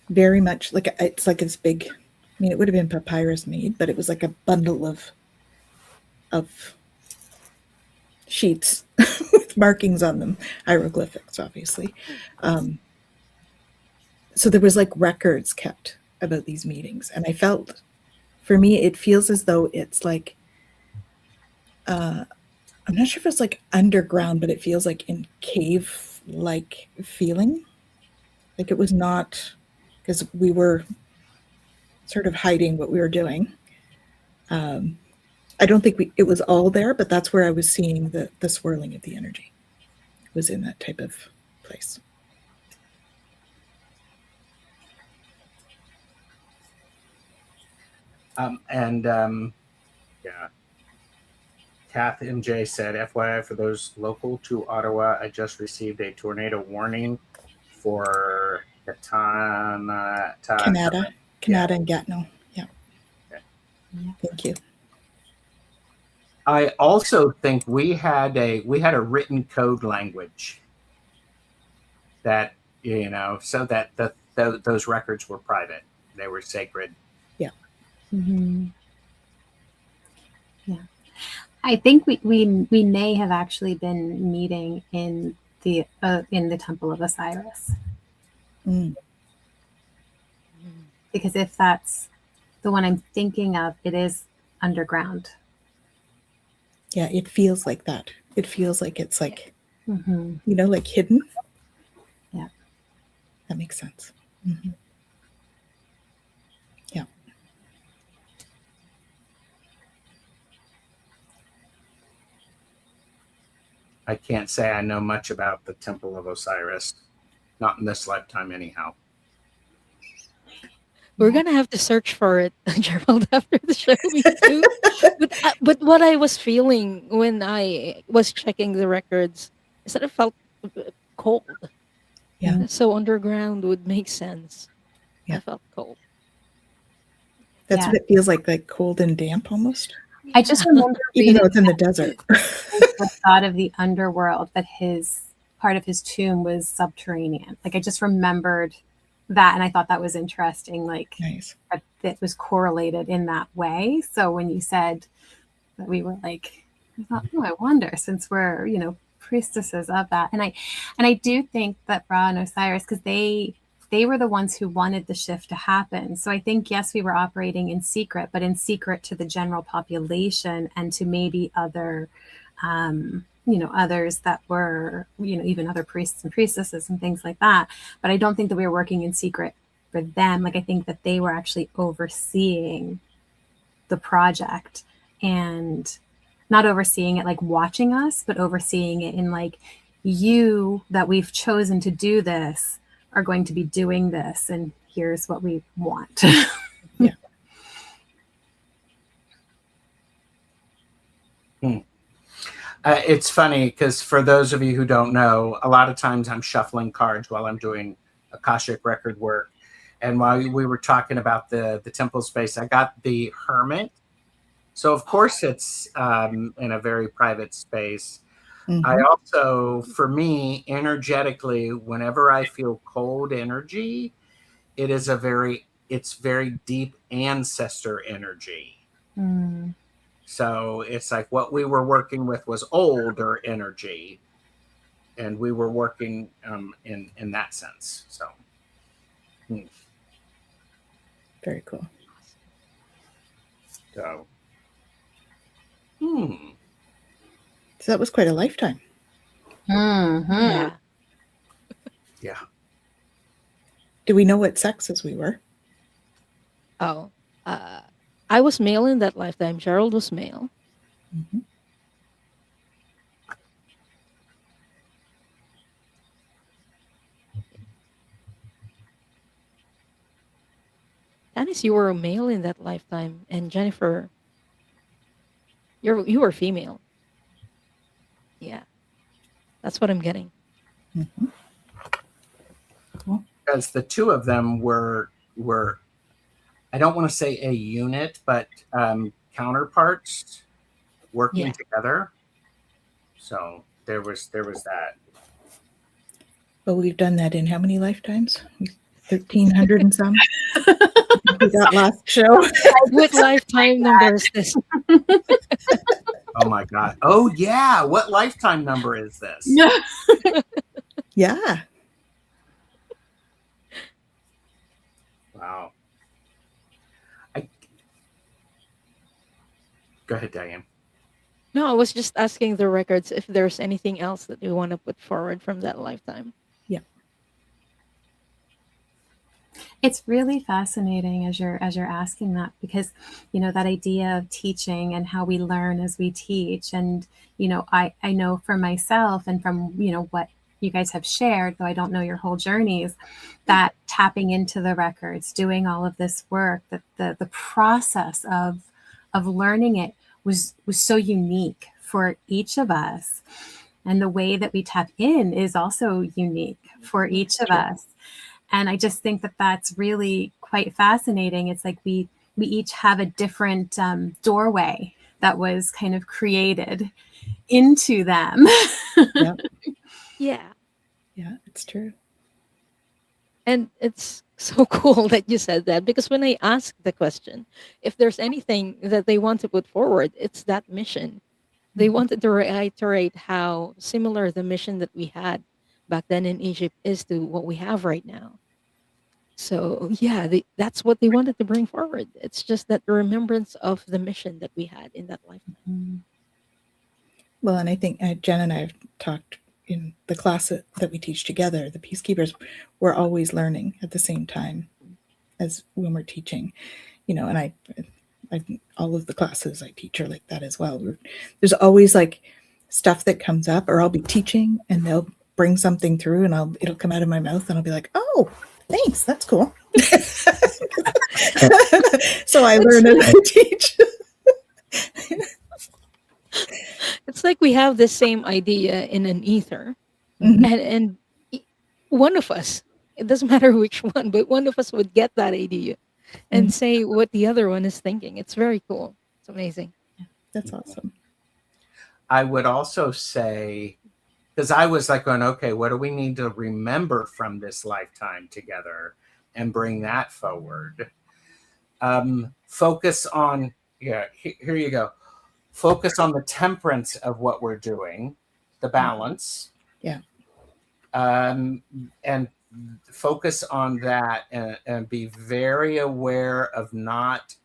Very much like it's like this big. I mean, it would have been papyrus made, but it was like a bundle of sheets with markings on them, hieroglyphics, obviously. So there was like records kept about these meetings, and I felt, for me, it feels as though it's like, I'm not sure if it's like underground, but it feels like in cave-like feeling. Like it was not, because we were sort of hiding what we were doing. I don't think it was all there, but that's where I was seeing the swirling of the energy. It was in that type of place. Yeah. Kath MJ said, FYI, for those local to Ottawa, I just received a tornado warning for Canada and Gatineau. Yeah. Okay. Thank you. I also think we had a written code language that, so that those records were private. They were sacred. Yeah. Mm-hmm. Yeah. I think we may have actually been meeting in the Temple of Osiris. Because if that's the one I'm thinking of, it is underground. Yeah, it feels like that. It feels like it's like, like hidden. Yeah. That makes sense. Mm-hmm. Yeah. I can't say I know much about the Temple of Osiris. Not in this lifetime, anyhow. We're gonna have to search for it, Gerald, after the show. Me too. But what I was feeling when I was checking the records is that it felt cold. Yeah. So underground would make sense. Yeah. I felt cold. That's what it feels like cold and damp almost. I just remember even though it's in the desert. the thought of the underworld, that his part of his tomb was subterranean. Like I just remembered that, and I thought that was interesting. Like Nice. that it was correlated in that way. So when you said that, we were like, I thought, oh, I wonder, since we're, you know, priestesses of that, and I do think that Ra and Osiris, because they were the ones who wanted the shift to happen. So I think, yes, we were operating in secret, but in secret to the general population and to maybe other, you know, others that were, you know, even other priests and priestesses and things like that. But I don't think that we were working in secret for them. Like I think that they were actually overseeing the project, and not overseeing it like watching us, but overseeing it in like, you that we've chosen to do this are going to be doing this, and here's what we want. Yeah. It's funny because for those of you who don't know, a lot of times I'm shuffling cards while I'm doing Akashic record work. And while we were talking about the temple space, I got the Hermit. So of course it's in a very private space. Mhm. I also, for me, energetically, whenever I feel cold energy, it's very deep ancestor energy. Mm. So it's like what we were working with was older energy, and we were working in that sense. So Very cool. So So that was quite a lifetime. Mm-hmm. Yeah. Do we know what sexes we were? Oh, I was male in that lifetime. Gerald was male. Mm-hmm. Tanys, you were a male in that lifetime, and Jennifer, you were female. Yeah, that's what I'm getting. Mm-hmm. Cool. Because the two of them were I don't want to say a unit, but counterparts working together. So there was that. But we've done that in how many lifetimes? 1,300 and some. We got last show. What lifetime number is this? Oh my God. Oh yeah. What lifetime number is this? Yeah. Wow. Go ahead, Diane. No, I was just asking the records if there's anything else that we want to put forward from that lifetime. Yeah. It's really fascinating as you're asking that, because, you know, that idea of teaching and how we learn as we teach. And, you know, I know for myself and from, you know, what you guys have shared, though I don't know your whole journeys, that tapping into the records, doing all of this work, that the process of learning it was so unique for each of us. And the way that we tap in is also unique for each of us. And I just think that that's really quite fascinating. It's like we each have a different doorway that was kind of created into them. Yep. Yeah. Yeah, it's true. And it's so cool that you said that, because when I asked the question, if there's anything that they want to put forward, it's that mission. They wanted to reiterate how similar the mission that we had back then in Egypt is to what we have right now. So yeah, that's what they wanted to bring forward. It's just that the remembrance of the mission that we had in that lifetime. Well, and I think Jen and I have talked in the class that we teach together, the Peacekeepers, we're always learning at the same time as when we're teaching, you know, and I all of the classes I teach are like that as well. There's always like stuff that comes up, or I'll be teaching and they'll bring something through and it'll come out of my mouth and I'll be like, oh, thanks, that's cool. So I learn as I teach. It's like we have the same idea in an ether, Mhm. and one of us, it doesn't matter which one, but one of us would get that idea and say what the other one is thinking. It's very cool. It's amazing. That's awesome. I would also say, because I was like going, okay, what do we need to remember from this lifetime together and bring that forward? Focus on, here you go. Focus on the temperance of what we're doing, the balance. Yeah. And focus on that and be very aware of not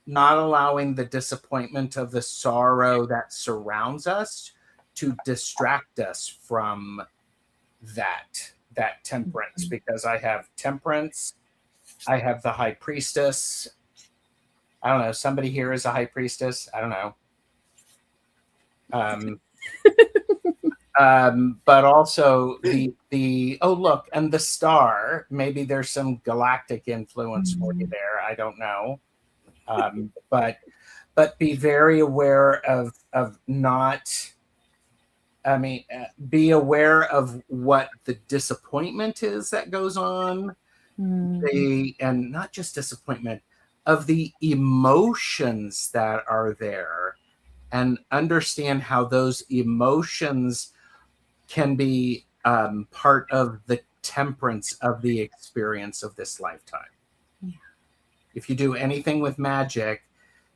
allowing the disappointment of the sorrow that surrounds us to distract us from that temperance, because I have temperance, I have the high priestess. I don't know, somebody here is a high priestess. I don't know. But also the oh look, and the star, maybe there's some galactic influence for you there. I don't know. But be very aware of not, be aware of what the disappointment is that goes on, and not just disappointment, of the emotions that are there, and understand how those emotions can be part of the temperance of the experience of this lifetime. Yeah. If you do anything with magic,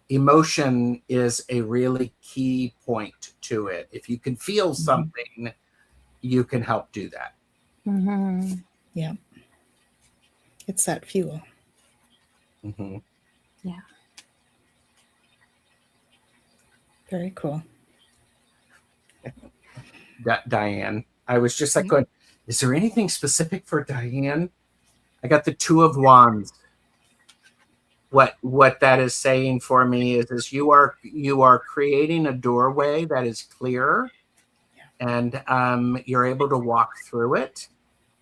emotion is a really key point to it. If you can feel something, you can help do that. Mm-hmm. Yeah. It's that fuel. Mm-hmm. Yeah. Very cool. Diane, I was just like going, is there anything specific for Diane? I got the Two of Wands. What that is saying for me is you are creating a doorway that is clear, and you're able to walk through it.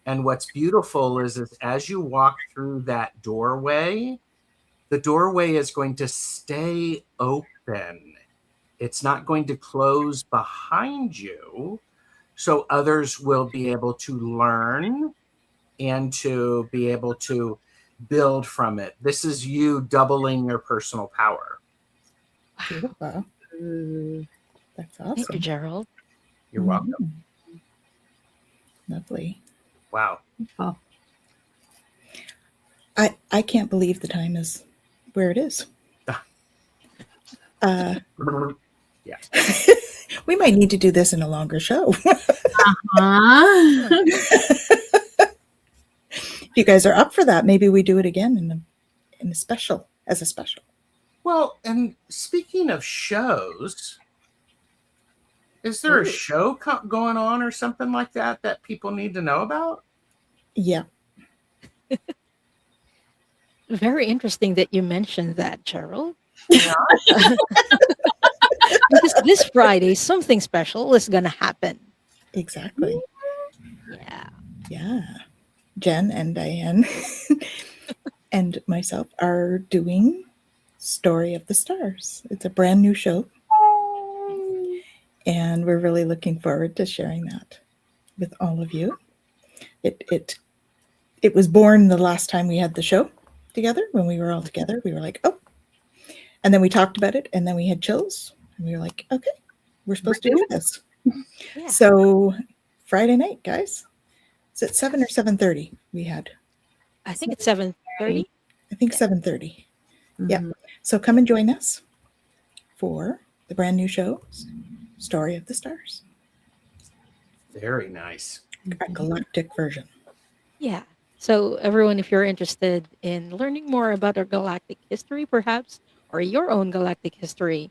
And what's beautiful is as you walk through that doorway, the doorway is going to stay open. It's not going to close behind you. So others will be able to learn and to be able to build from it. This is you doubling your personal power. Beautiful. That's awesome. Thank you, Gerald. You're welcome. Lovely. Wow. Oh. I can't believe the time is where it is. Yeah. We might need to do this in a longer show. If you guys are up for that, maybe we do it again in a special, as a special. Well, and speaking of shows, is there a show going on or something like that people need to know about? Yeah. Very interesting that you mentioned that, Gerald. Yeah. Because this Friday, something special is going to happen. Exactly. Yeah. Yeah. Jen and Diane and myself are doing Story of the Stars. It's a brand new show. And we're really looking forward to sharing that with all of you. It was born the last time we had the show together. When we were all together, we were like, oh. And then we talked about it, and then we had chills. And we were like, okay, we're supposed to do this. Yeah. So Friday night, guys. Is it 7 or 7:30 we had? I think it's 7:30. I think 7:30. Yeah. So come and join us for the brand new show, Story of the Stars. Very nice. A galactic version. Yeah. So everyone, if you're interested in learning more about our galactic history, perhaps, or your own galactic history,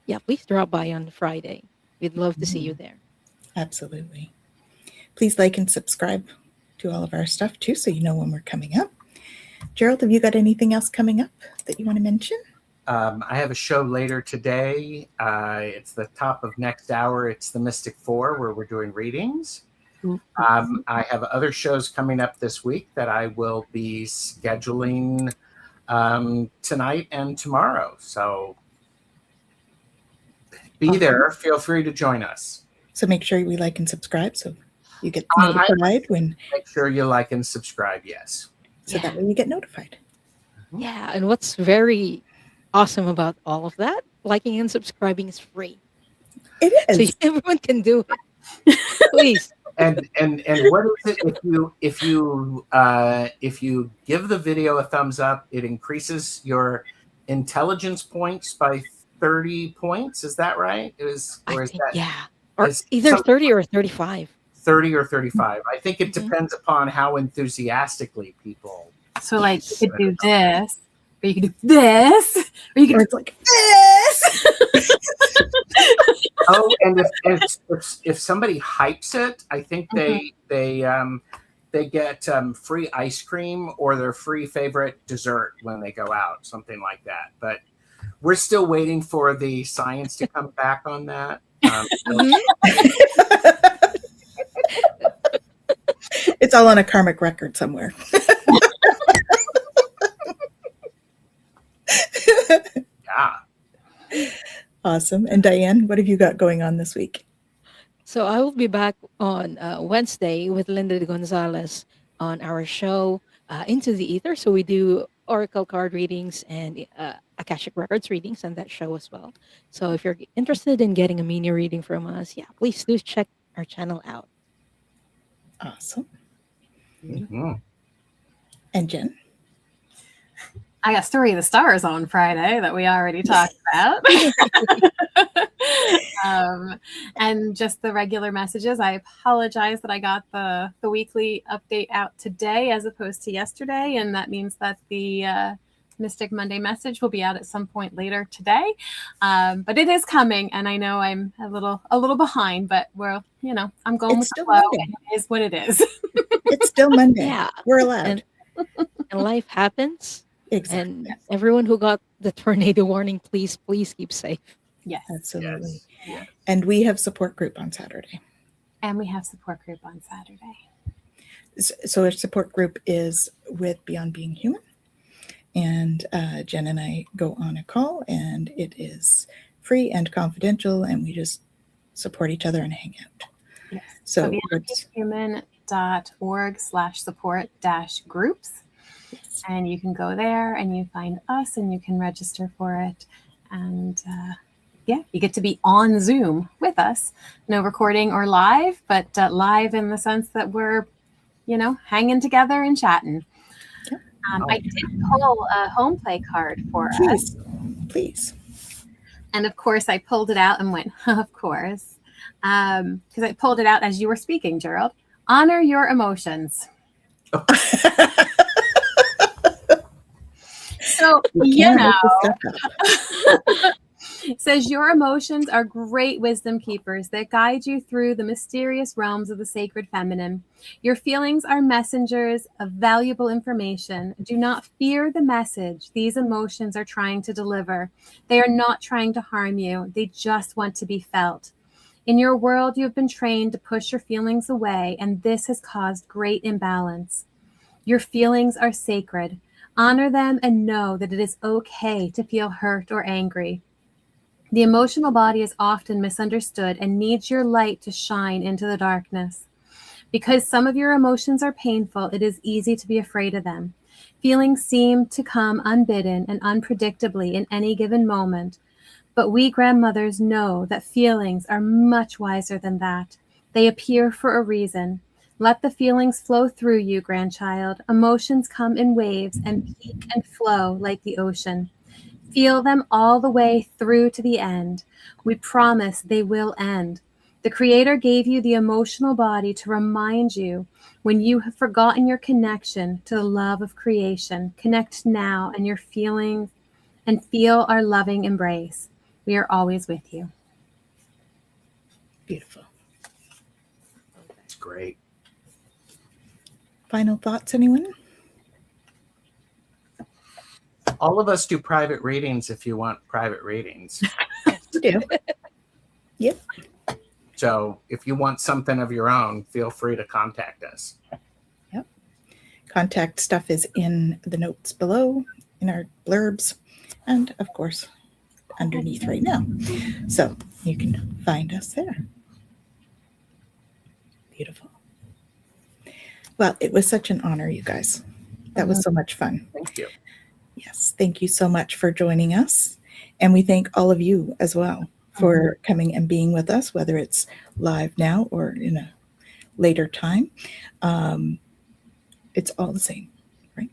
yeah, please drop by on Friday. We'd love to see you there. Absolutely. Please like and subscribe to all of our stuff too, so you know when we're coming up. Gerald, have you got anything else coming up that you want to mention? I have a show later today. It's the top of next hour. It's the Mystic Four, where we're doing readings. I have other shows coming up this week that I will be scheduling tonight and tomorrow. So be there. Feel free to join us. So make sure we like and subscribe so you get notified when. Make sure you like and subscribe. Yes. So that way you get notified. Yeah. And what's very awesome about all of that. Liking and subscribing is free. It So is. everyone can do it. Please. And what is it if you give the video a thumbs up, it increases your intelligence points by 30 points. Is that right? I Or is think, that yeah. Or is either 30 or 35. 30 or 35? I think it Mhm. depends upon how enthusiastically people. So like Yes. you could do this, or you could do this, or you could Or do it's like, this. Oh, and if somebody hypes it, I think they get free ice cream or their free favorite dessert when they go out, something like that. But we're still waiting for the science to come back on that. it's all on a karmic record somewhere. Yeah. Awesome. And Diane, what have you got going on this week? So I will be back on Wednesday with Linda Gonzalez on our show, Into the Aether. So we do oracle card readings and Akashic Records readings on that show as well. So if you're interested in getting a mini reading from us, yeah, please do check our channel out. Awesome. Mm-hmm. And Jen? I got Story of the Stars on Friday that we already talked about. And just the regular messages. I apologize that I got the weekly update out today as opposed to yesterday. And that means that the Mystic Monday message will be out at some point later today. But it is coming. And I know I'm a little behind, but we're, I'm going with the flow. And it is what it is. It's still Monday. Yeah. We're allowed. And life happens. Exactly. And everyone who got the tornado warning, please keep safe. Yes. Absolutely. Yes. And we have support group on Saturday. And we have support group on Saturday. So our support group is with Beyond Being Human. And Jen and I go on a call, and it is free and confidential, and we just support each other and hang out. Yes. So beyondbeinghuman.org/support-groups. Yes. And you can go there and you find us and you can register for it. And you get to be on Zoom with us. No recording or live, but live in the sense that we're, hanging together and chatting. Yeah. I did pull a home play card for us. Please. And of course, I pulled it out and went, of course, because I pulled it out as you were speaking, Gerald. Honor your emotions. So, it says your emotions are great wisdom keepers that guide you through the mysterious realms of the sacred feminine. Your feelings are messengers of valuable information. Do not fear the message these emotions are trying to deliver. They are not trying to harm you. They just want to be felt. In your world, you have been trained to push your feelings away, and this has caused great imbalance. Your feelings are sacred. Honor them and know that it is okay to feel hurt or angry. The emotional body is often misunderstood and needs your light to shine into the darkness. Because some of your emotions are painful, it is easy to be afraid of them. Feelings seem to come unbidden and unpredictably in any given moment. But we grandmothers know that feelings are much wiser than that. They appear for a reason. Let the feelings flow through you, grandchild. Emotions come in waves and peak and flow like the ocean. Feel them all the way through to the end. We promise they will end. The Creator gave you the emotional body to remind you when you have forgotten your connection to the love of creation. Connect now and your feelings and feel our loving embrace. We are always with you. Beautiful. That's great. Final thoughts, anyone? All of us do private readings if you want private readings. We do. Yep. So if you want something of your own, feel free to contact us. Yep. Contact stuff is in the notes below, in our blurbs, and of course, underneath right now. So you can find us there. Beautiful. Well, it was such an honor, you guys. That was so much fun. Thank you. Yes. Thank you so much for joining us. And we thank all of you as well for coming and being with us, whether it's live now or in a later time. It's all the same, right?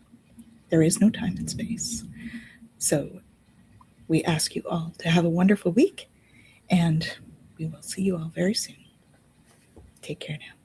There is no time and space. So we ask you all to have a wonderful week, and we will see you all very soon. Take care now.